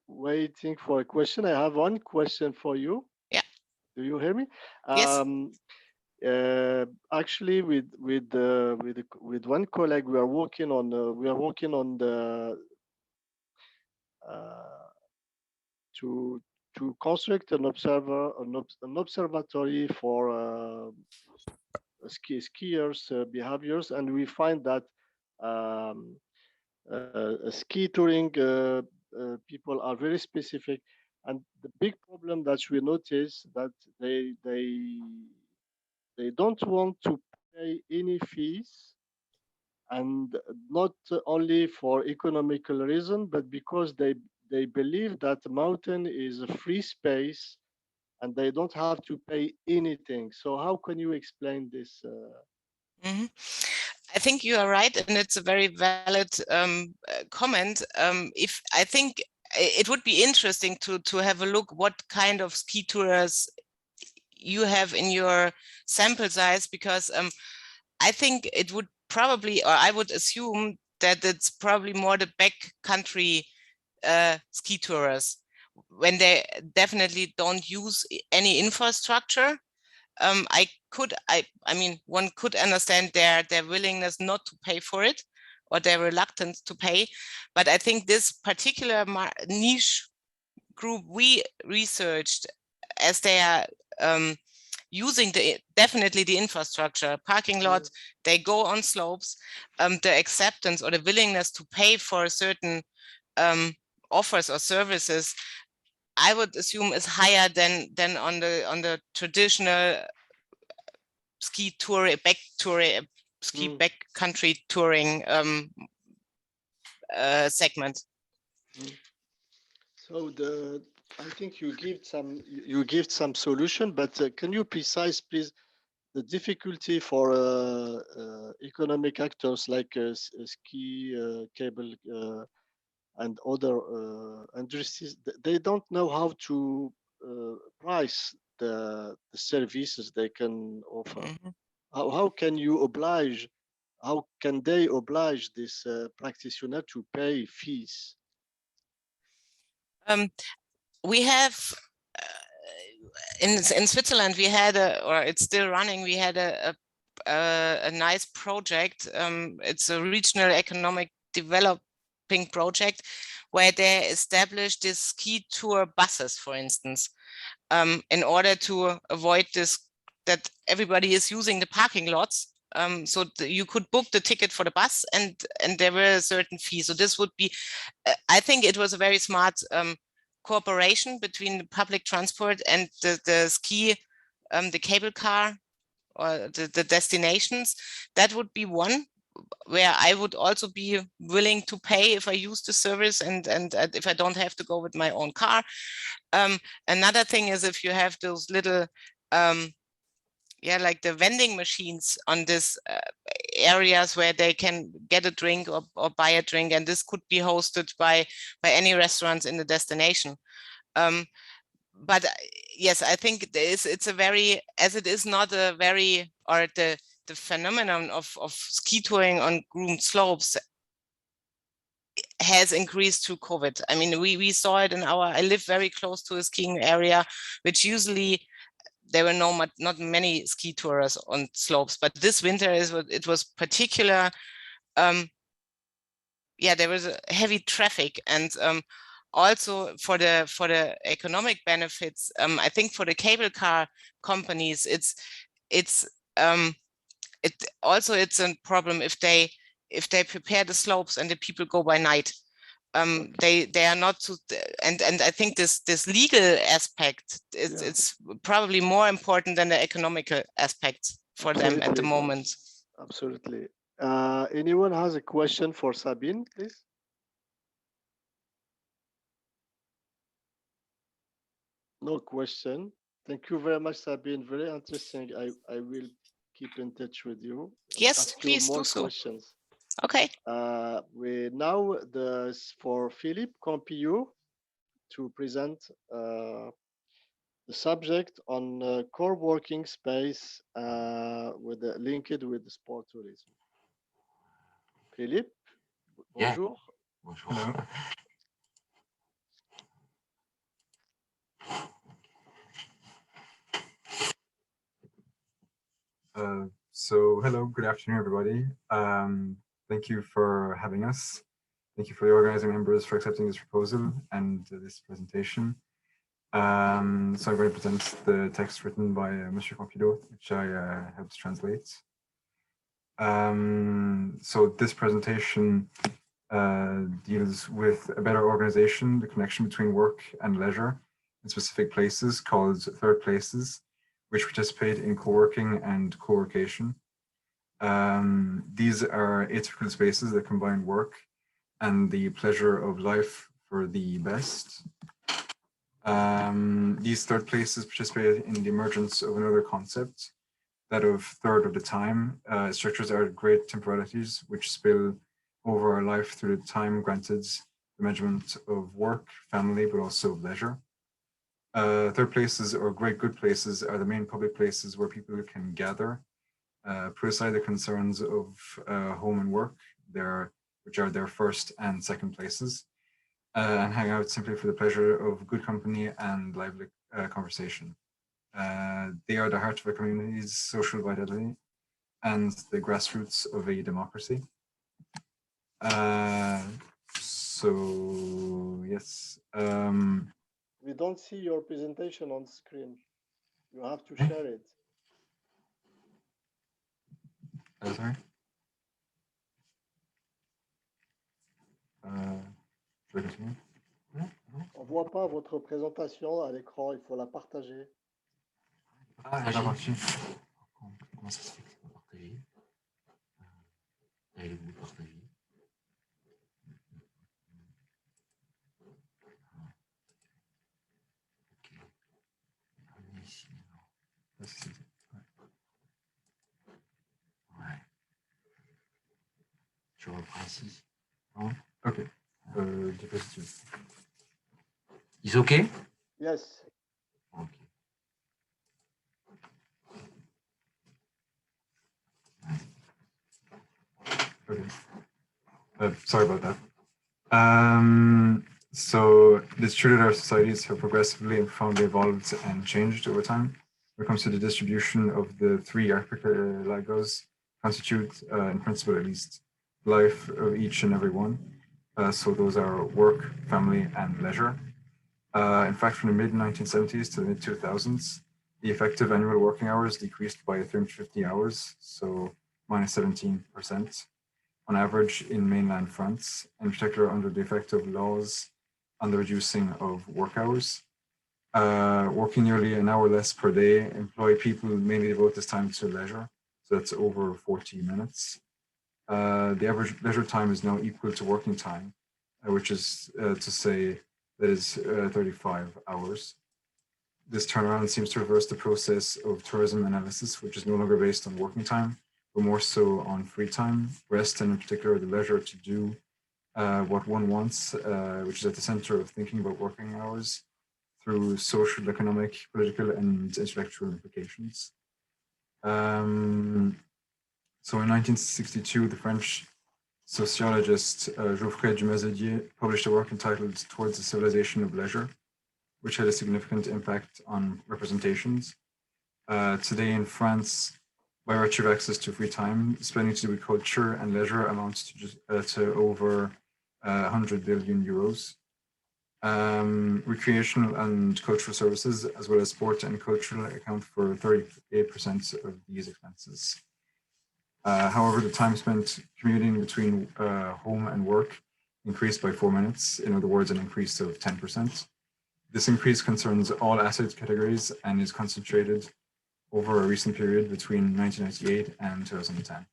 for a question. I have one question for you. Yeah. Do you hear me? Yes. Actually, with one colleague, we are working on the to construct an observatory for skiers' behaviors, and we find that ski touring people are very specific, and the big problem that we notice that they don't want to pay any fees, and not only for economical reason, but because they believe that the mountain is a free space and they don't have to pay anything. So how can you explain this? Mm-hmm. I think you are right, and it's a very valid comment. If I think it would be interesting to have a look what kind of ski tourers you have in your sample size, because I think it would probably, or I would assume that it's probably more the backcountry ski tourers, when they definitely don't use any infrastructure. I mean, one could understand their willingness not to pay for it, or their reluctance to pay. But I think this particular niche group we researched, as they are using definitely the infrastructure, parking lots, they go on slopes, the acceptance or the willingness to pay for certain offers or services, I would assume is higher than on the traditional ski tour, backcountry touring segment. So I think you give some solution, but can you precise, please, the difficulty for economic actors like ski, cable, and other industries? They don't know how to price the services they can offer. Mm-hmm. How can you oblige? How can they oblige this practitioner to pay fees? We have in Switzerland, we had or it's still running, we had a nice project. It's a regional economic developing project where they established these ski tour buses, for instance, in order to avoid this, that everybody is using the parking lots. So you could book the ticket for the bus, and there were a certain fee. So this would be, I think it was a very smart cooperation between the public transport and the ski, the cable car, or the destinations. That would be one where I would also be willing to pay if I use the service, and if I don't have to go with my own car. Another thing is if you have those little like the vending machines on this areas where they can get a drink or buy a drink, and this could be hosted by any restaurants in the destination. But yes, I think it's a very, as it is not a very, or the phenomenon of ski touring on groomed slopes has increased through COVID. I mean, we saw it in I live very close to a skiing area, which usually there were not many ski tourers on slopes, but this winter it was particular. There was a heavy traffic, and also for the economic benefits. I think for the cable car companies, it's a problem if they prepare the slopes and the people go by night. They are not to, and I think this legal aspect it's probably more important than the economical aspect for them at the moment. Absolutely. Anyone has a question for Sabine, please? No question. Thank you very much, Sabine. Very interesting. I will keep in touch with you. Yes, Ask you please more do so. questions. Okay. We now for Philippe Campillo to present the subject on co-working space linked with sport tourism. Philippe, bonjour. Bonjour. So hello, good afternoon, everybody. Thank you for having us. Thank you for the organizing members for accepting this proposal and this presentation. So I'm going to present the text written by Mr. Campillo, which I helped translate. So this presentation deals with a better organization, the connection between work and leisure in specific places called third places, which participate in co-working and co-workation. These are atypical spaces that combine work and the pleasure of life for the best. These third places participate in the emergence of another concept, that of third of the time. Structures are great temporalities which spill over our life through the time granted the management of work, family, but also of leisure. Third places or great good places are the main public places where people can gather, put aside the concerns of home and work, which are their first and second places, and hang out simply for the pleasure of good company and lively conversation. They are the heart of a community's social vitality and the grassroots of a democracy. So yes. We don't see your presentation on screen. You have to share it. Sorry. Je vais continuer. On voit pas votre présentation à l'écran, il faut la partager. Ah, elle est partie. Comment ça se fait que c'est pas partagé? Allez-vous partager? Ok. On est ici maintenant. Ouais. Je reprends ici. Ok. Diapositive. Is okay? Yes. Okay. Okay. Sorry about that. So it's true that our societies have progressively and profoundly evolved and changed over time. When it comes to the distribution of the three archipelagos constitute, in principle at least, life of each and every one. So those are work, family, and leisure. In fact, from the mid-1970s to the mid-2000s, the effective annual working hours decreased by 350 hours, so minus 17%, on average in mainland France, in particular under the effect of laws on the reducing of work hours. Working nearly an hour less per day, employ people mainly devote this time to leisure, so that's over 40 minutes. The average leisure time is now equal to working time, which is to say that is 35 hours. This turnaround seems to reverse the process of tourism analysis, which is no longer based on working time, but more so on free time, rest, and in particular the leisure to do what one wants, which is at the center of thinking about working hours through social, economic, political, and intellectual implications. So in 1962, the French sociologist Geoffroy de Mazedier published a work entitled Towards the Civilization of Leisure, which had a significant impact on representations. Today in France, by virtue of access to free time, spending to do with culture and leisure amounts to just to over 100 billion euros. Recreational and cultural services, as well as sport and cultural, account for 38% of these expenses. However, the time spent commuting between home and work increased by 4 minutes, in other words, an increase of 10%. This increase concerns all asset categories and is concentrated over a recent period between 1998 and 2010.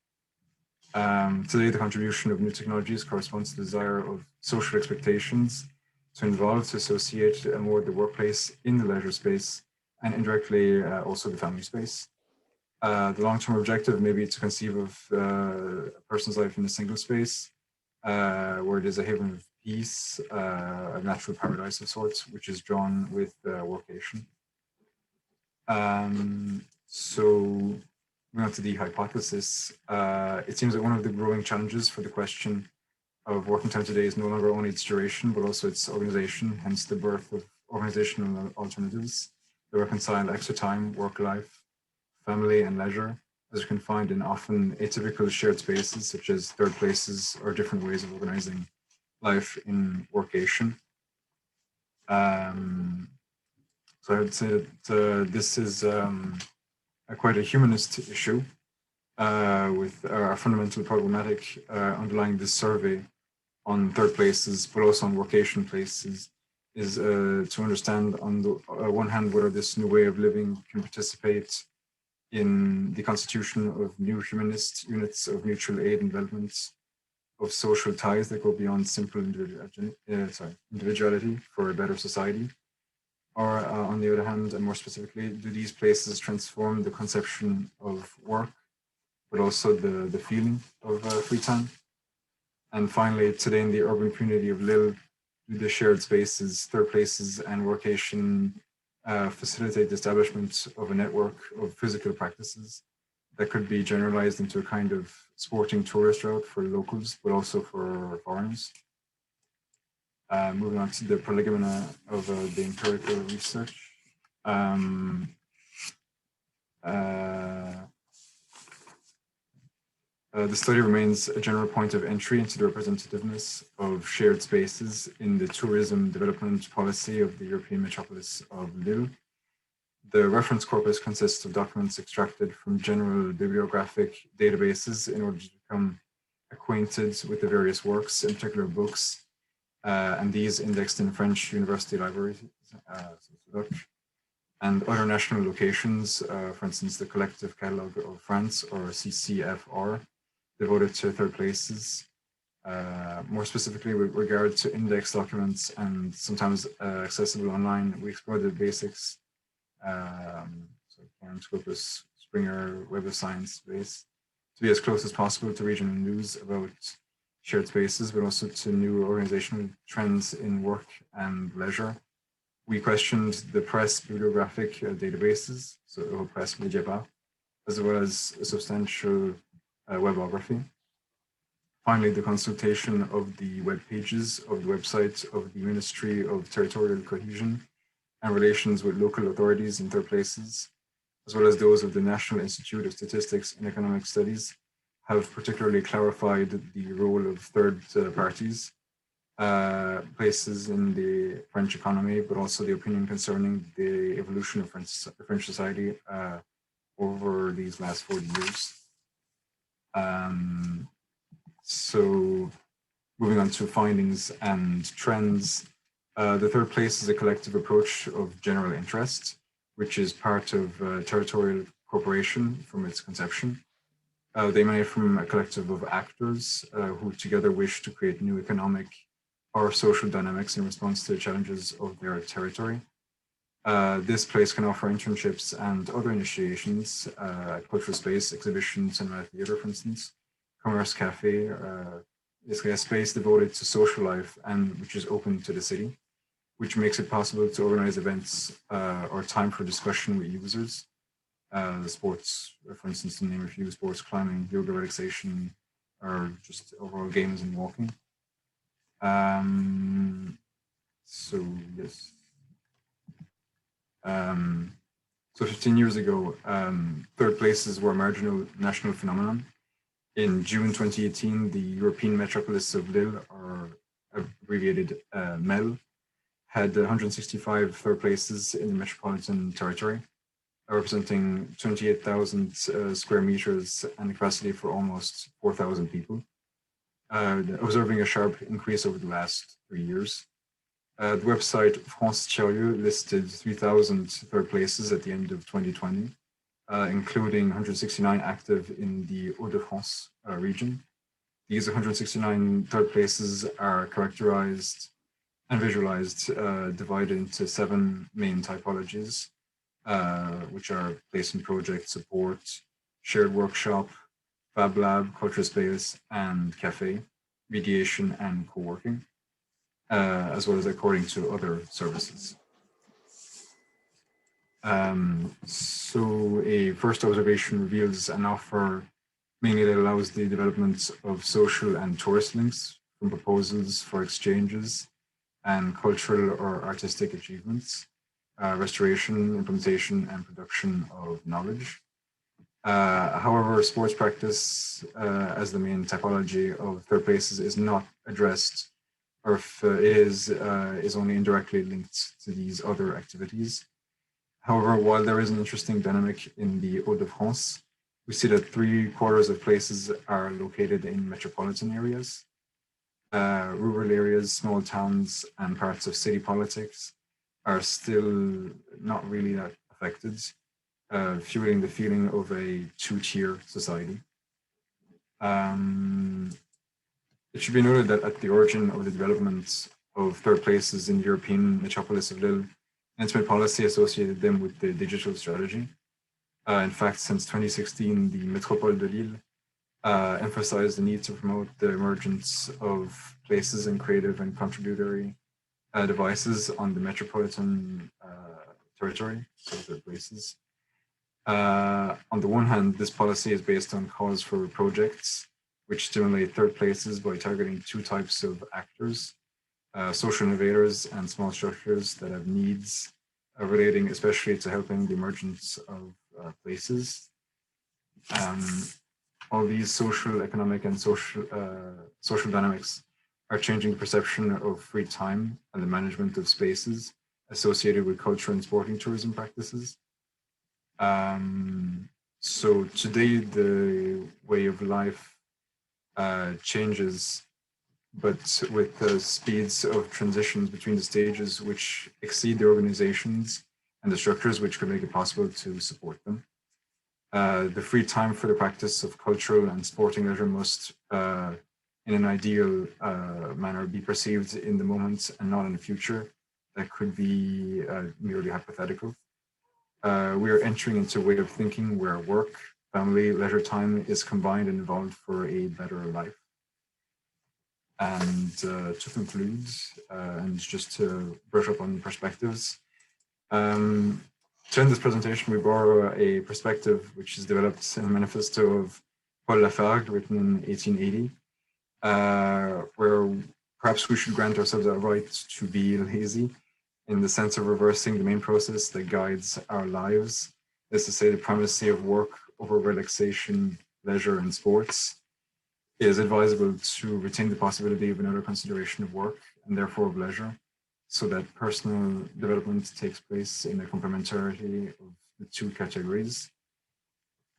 Today, the contribution of new technologies corresponds to the desire of social expectations to involve, to associate more the workplace in the leisure space, and indirectly also the family space. The long-term objective may be to conceive of a person's life in a single space, where it is a haven of peace, a natural paradise of sorts, which is drawn with workation. So moving on to the hypothesis, it seems that one of the growing challenges for the question of working time today is no longer only its duration, but also its organization, hence the birth of organizational alternatives that reconcile extra time, work life, family, and leisure, as you can find in often atypical shared spaces, such as third places or different ways of organizing life in workation. So I would say that this is quite a humanist issue with a fundamental problematic underlying this survey on third places, but also on workation places, is to understand on the one hand whether this new way of living can participate in the constitution of new humanist units of mutual aid and development, of social ties that go beyond simple individuality for a better society. Or on the other hand, and more specifically, do these places transform the conception of work, but also the feeling of free time? And finally, today in the urban community of Lille, do the shared spaces, third places, and workation facilitate the establishment of a network of physical practices that could be generalized into a kind of sporting tourist route for locals, but also for foreigners? Moving on to the prolegomena of the empirical research. The study remains a general point of entry into the representativeness of shared spaces in the tourism development policy of the European metropolis of Lille. The reference corpus consists of documents extracted from general bibliographic databases in order to become acquainted with the various works, in particular books, and these indexed in French university libraries, and other national locations, for instance, the Collective Catalogue of France, or CCFR, devoted to third places. More specifically, with regard to index documents and sometimes accessible online, we explore the basics, so Karen Scopus, Springer, Web of Science base, to be as close as possible to regional news about shared spaces, but also to new organizational trends in work and leisure. We questioned the press bibliographic databases, so Europress, Mediapart, as well as a substantial webography. Finally, the consultation of the web pages of the website of the Ministry of Territorial Cohesion and relations with local authorities in third places, as well as those of the National Institute of Statistics and Economic Studies, have particularly clarified the role of third parties, places in the French economy, but also the opinion concerning the evolution of French society over these last 40 years. So moving on to findings and trends, the third place is a collective approach of general interest, which is part of Territorial Corporation from its conception. They emanate from a collective of actors who together wish to create new economic or social dynamics in response to the challenges of their territory. This place can offer internships and other initiations, cultural space, exhibition, cinema, theater, for instance, commerce, cafe, basically a space devoted to social life and which is open to the city, which makes it possible to organize events or time for discussion with users. Sports, for instance, to name a few, sports, climbing, yoga, relaxation, or just overall games and walking. So yes. So 15 years ago, third places were a marginal national phenomenon. In June 2018, the European metropolis of Lille, or abbreviated MEL, had 165 third places in the metropolitan territory, representing 28,000 square meters and a capacity for almost 4,000 people, observing a sharp increase over the last 3 years. The website France Tiers-Lieux listed 3,000 third places at the end of 2020, including 169 active in the Hauts-de-France region. These 169 third places are characterized and visualized, divided into 7 main typologies, which are placement project, support, shared workshop, Fab Lab, culture space, and cafe, mediation, and co-working, as well as according to other services. So a first observation reveals an offer mainly that allows the development of social and tourist links from proposals for exchanges and cultural or artistic achievements, restoration, implementation, and production of knowledge. However, sports practice as the main typology of third places is not addressed, or if it is only indirectly linked to these other activities. However, while there is an interesting dynamic in the Hauts-de-France, we see that 3/4 of places are located in metropolitan areas. Rural areas, small towns, and parts of city politics are still not really that affected, fueling the feeling of a two-tier society. It should be noted that at the origin of the development of third places in the European metropolis of Lille, intimate policy associated them with the digital strategy. In fact, since 2016, the Métropole de Lille emphasized the need to promote the emergence of places and creative and contributory devices on the metropolitan territory, so third places. On the one hand, this policy is based on calls for projects which stimulate third places by targeting 2 types of actors, social innovators and small structures that have needs relating especially to helping the emergence of places. All these social, economic, and social dynamics are changing the perception of free time and the management of spaces associated with culture and sporting tourism practices. So today the way of life changes, but with the speeds of transitions between the stages which exceed the organizations and the structures which could make it possible to support them. The free time for the practice of cultural and sporting leisure must, in an ideal manner, be perceived in the moment and not in the future. That could be merely hypothetical. We are entering into a way of thinking where work, family, leisure time is combined and involved for a better life. And to conclude, and just to brush up on perspectives, to end this presentation, we borrow a perspective which is developed in a manifesto of Paul Lafargue, written in 1880, where perhaps we should grant ourselves a right to be lazy in the sense of reversing the main process that guides our lives, is to say the primacy of work over relaxation, leisure, and sports. It is advisable to retain the possibility of another consideration of work and therefore of leisure, so that personal development takes place in a complementarity of the 2 categories.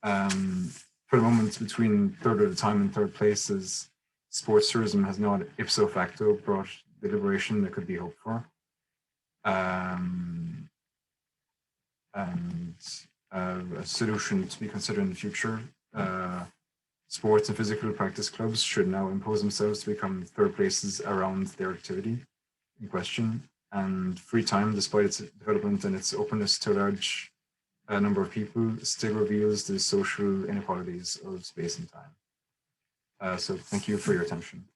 For the moment, between third at a time and third places, sports tourism has not ipso facto brought the liberation that could be hoped for. And a solution to be considered in the future. Sports and physical practice clubs should now impose themselves to become third places around their activity in question, and free time, despite its development and its openness to a large number of people, still reveals the social inequalities of space and time. So thank you for your attention.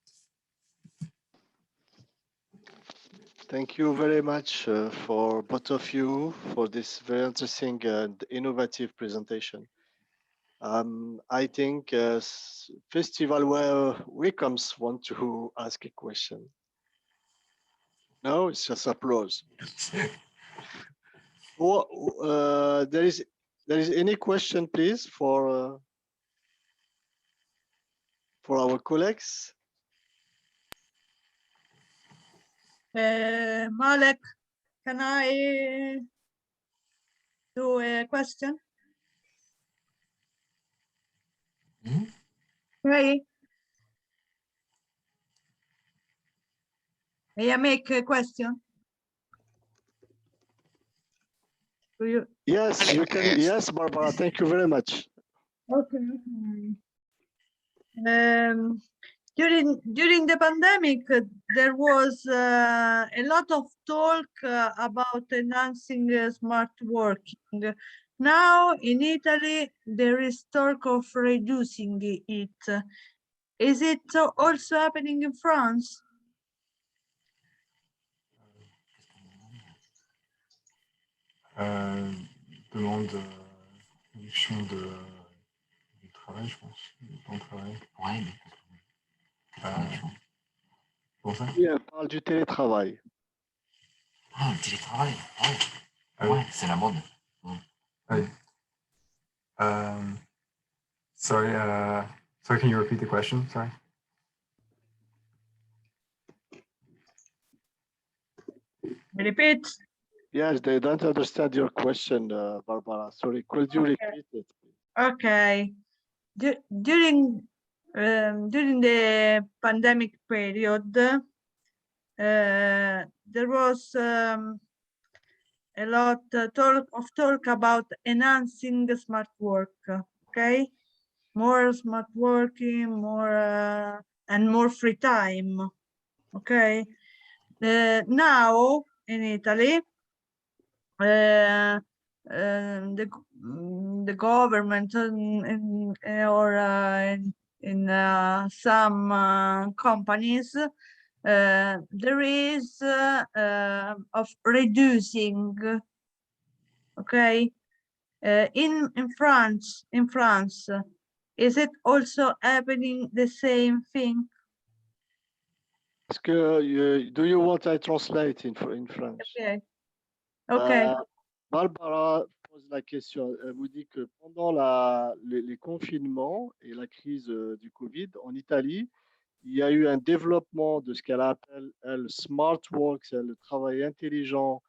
Thank you very much for both of you for this very interesting and innovative presentation. I think festival where Wicoms want to ask a question. No, it's just applause. There is any question, please, for our colleagues? Malek, can I do a question? May I make a question? Do you? Yes, Malek, you can. yes. Yes, Barbara. Thank you very much. Okay. During the pandemic, there was a lot of talk about enhancing smart working. Now in Italy, there is talk of reducing it. Is it also happening in France? Demande réduction du travail, je pense, du temps de travail. Ouais, Pour ça? Oui, on parle du télétravail. ah, le télétravail. Ouais, Ah ouais, c'est la mode. oui. Sorry, sorry, can you repeat the question? Sorry. Repeat. Yes, they don't understand your question, Barbara. Sorry, could you repeat it? Okay. During the pandemic period, there was a lot talk about enhancing the smart work. Okay, more smart working, more and more free time. Okay, now in Italy, the government or in some companies, there is of reducing. Okay, in France, is it also happening the same thing? Do you want I translate in French? Okay. Okay. Barbara pose la question. Elle vous dit que pendant les confinements et la crise du Covid en Italie, il y a eu un développement de ce qu'elle appelle, elle, smart work, c'est le travail intelligent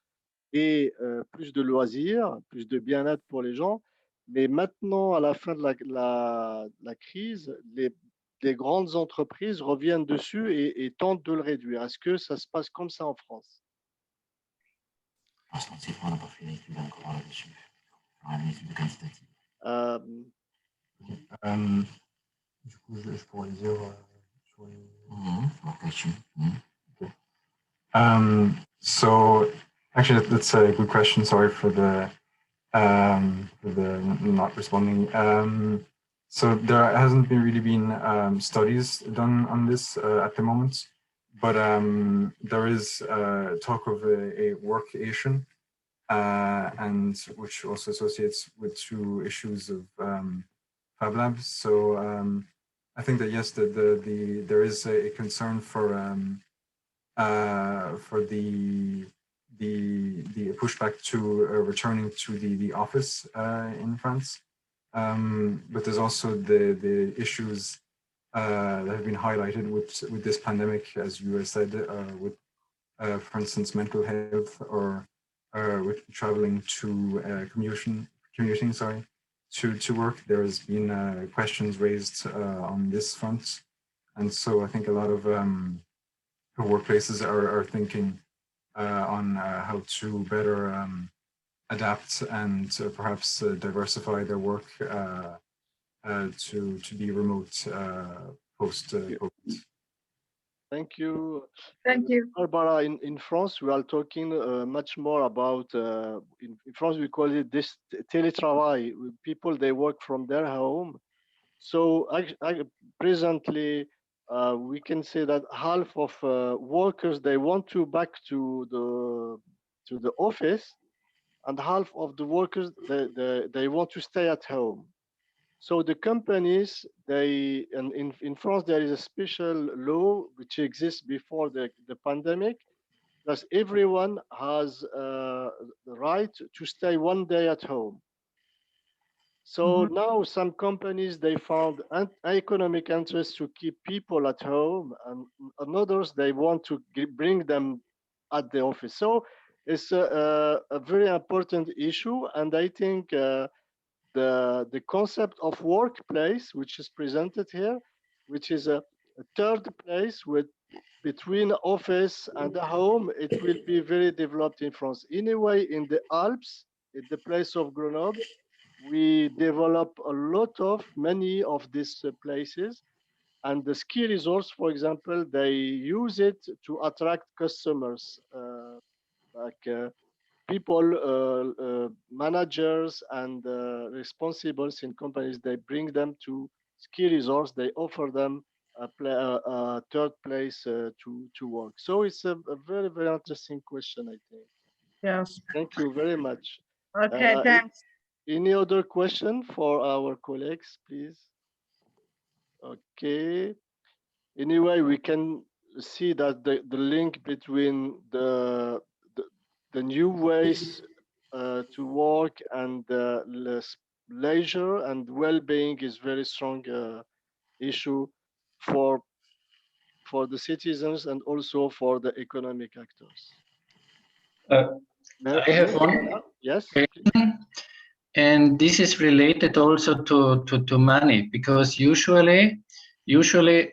et plus de loisirs, plus de bien-être pour les gens. Mais maintenant, à la fin de la crise, les grandes entreprises reviennent dessus et tentent de le réduire. Est-ce que ça se passe comme ça en France? Ah, on sait pas, on n'a pas fait l'étude encore là-dessus. On a une étude quantitative. Du coup, je pourrais dire. Question. Okay. So actually, that's a good question. Sorry for the not responding. So there hasn't really been studies done on this at the moment, but there is talk of a workation, and which also associates with two issues of Fab Labs. So I think that yes, there is a concern for the pushback to returning to the office in France, but there's also the issues that have been highlighted with this pandemic, as you have said, with for instance mental health or with traveling to commuting, sorry, to work. There has been questions raised on this front, and so I think a lot of workplaces are thinking on how to better adapt and perhaps diversify their work to be remote post-COVID. Thank you. Thank you. Barbara, in France, we are talking much more about, in France, we call it this télétravail. People, they work from their home. So presently, we can say that half of workers, they want to back to the office, and half of the workers, they want to stay at home. So the companies, and in France, there is a special law which exists before the pandemic, that everyone has the right to stay one day at home. So now some companies, they found an economic interest to keep people at home, and others, they want to bring them at the office. So it's a very important issue, and I think the concept of workplace, which is presented here, which is a third place between office and the home, it will be very developed in France. Anyway, in the Alps, in the place of Grenoble, we develop many of these places. And the ski resorts, for example, they use it to attract customers, like people, managers and responsibles in companies. They bring them to ski resorts. They offer them a third place to work. So it's a very, very interesting question, I think. Yes. Thank you very much. Okay, thanks. Any other question for our colleagues, please? Okay. Anyway, we can see that the link between the new ways to work and leisure and well-being is very strong issue for the citizens and also for the economic actors. I have one. Yes. And this is related also to money, because usually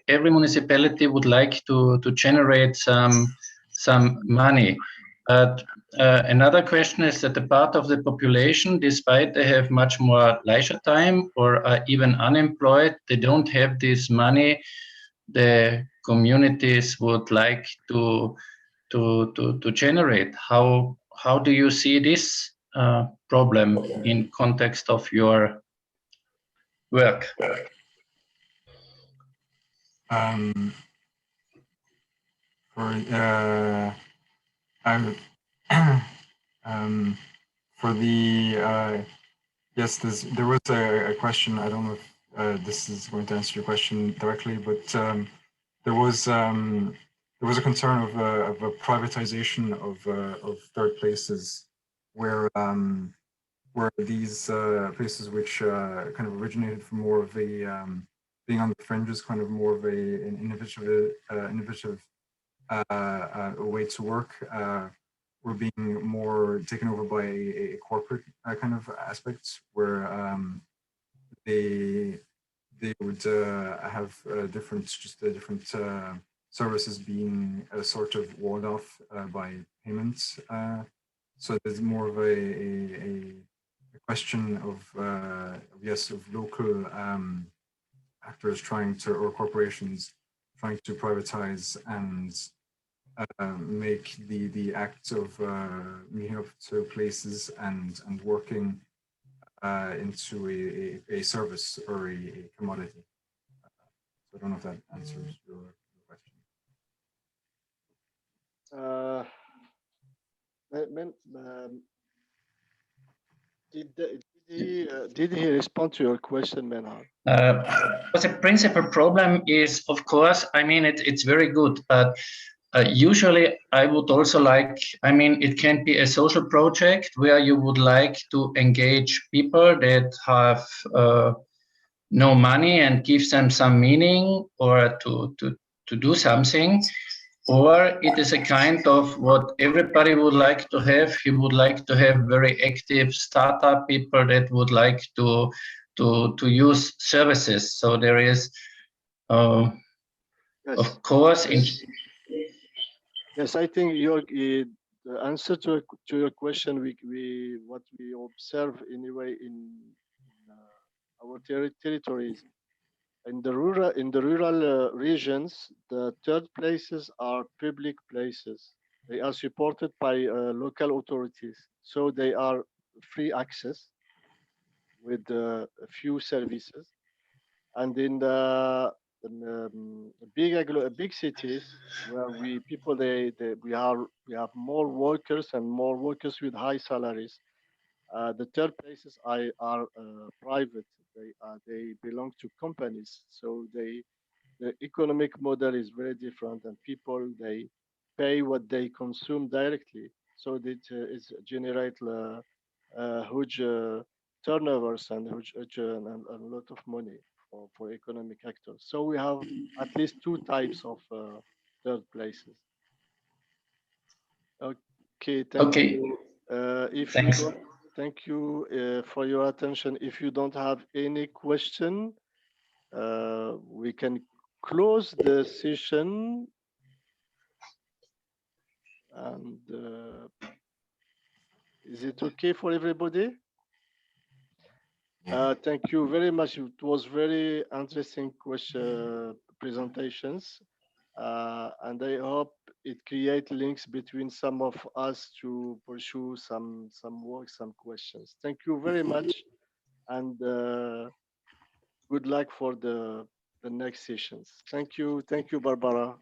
every municipality would like to generate some money. But another question is that the part of the population, despite they have much more leisure time or are even unemployed, they don't have this money the communities would like to generate. How do you see this problem in context of your work? Yes, there was a question. I don't know if this is going to answer your question directly, but there was a concern of a privatization of third places, where these places which kind of originated from more of a being on the fringes, kind of more of an innovative way to work, were being more taken over by a corporate kind of aspect, where they would have different services being sort of walled off by payments. So there's more of a question of yes, of local actors trying to, or corporations trying to privatize and make the act of meeting up to places and working into a service or a commodity. So I don't know if that answers your question. Did he respond to your question, Meinhard? The principal problem is, of course, I mean, it's very good, but usually I would also like, I mean, it can be a social project where you would like to engage people that have no money and give them some meaning, or to do something. Or it is a kind of what everybody would like to have. You would like to have very active startup people that would like to use services. So there is, Yes. of course, yes, I think the answer to your question, what we observe anyway in our territories. In the rural regions, the third places are public places. They are supported by local authorities, so they are free access with a few services. And in the big cities, where we have more workers and more workers with high salaries, the third places are private. They belong to companies, so the economic model is very different, and people, they pay what they consume directly. So that it generate huge turnovers and a lot of money for economic actors. So we have at least two types of third places. Okay, thank you. Thanks. Thank you for your attention. If you don't have any question, we can close the session. And Is it okay for everybody? Yeah. Thank you very much. It was very interesting presentations, and I hope it creates links between some of us to pursue some work, some questions. Thank you very much, and good luck for the next sessions. Thank you, Barbara.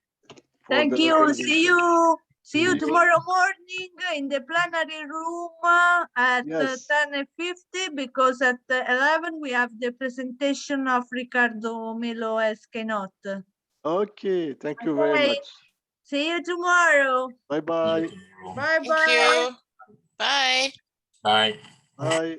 Thank you. See you. See you See you. tomorrow morning in the plenary room at Yes. 10:50, because at 11 we have the presentation of Ricardo Melo Esquenot. Okay. Thank you very much. See you tomorrow. Bye bye. Bye Thank bye. you. Bye. Bye. Bye.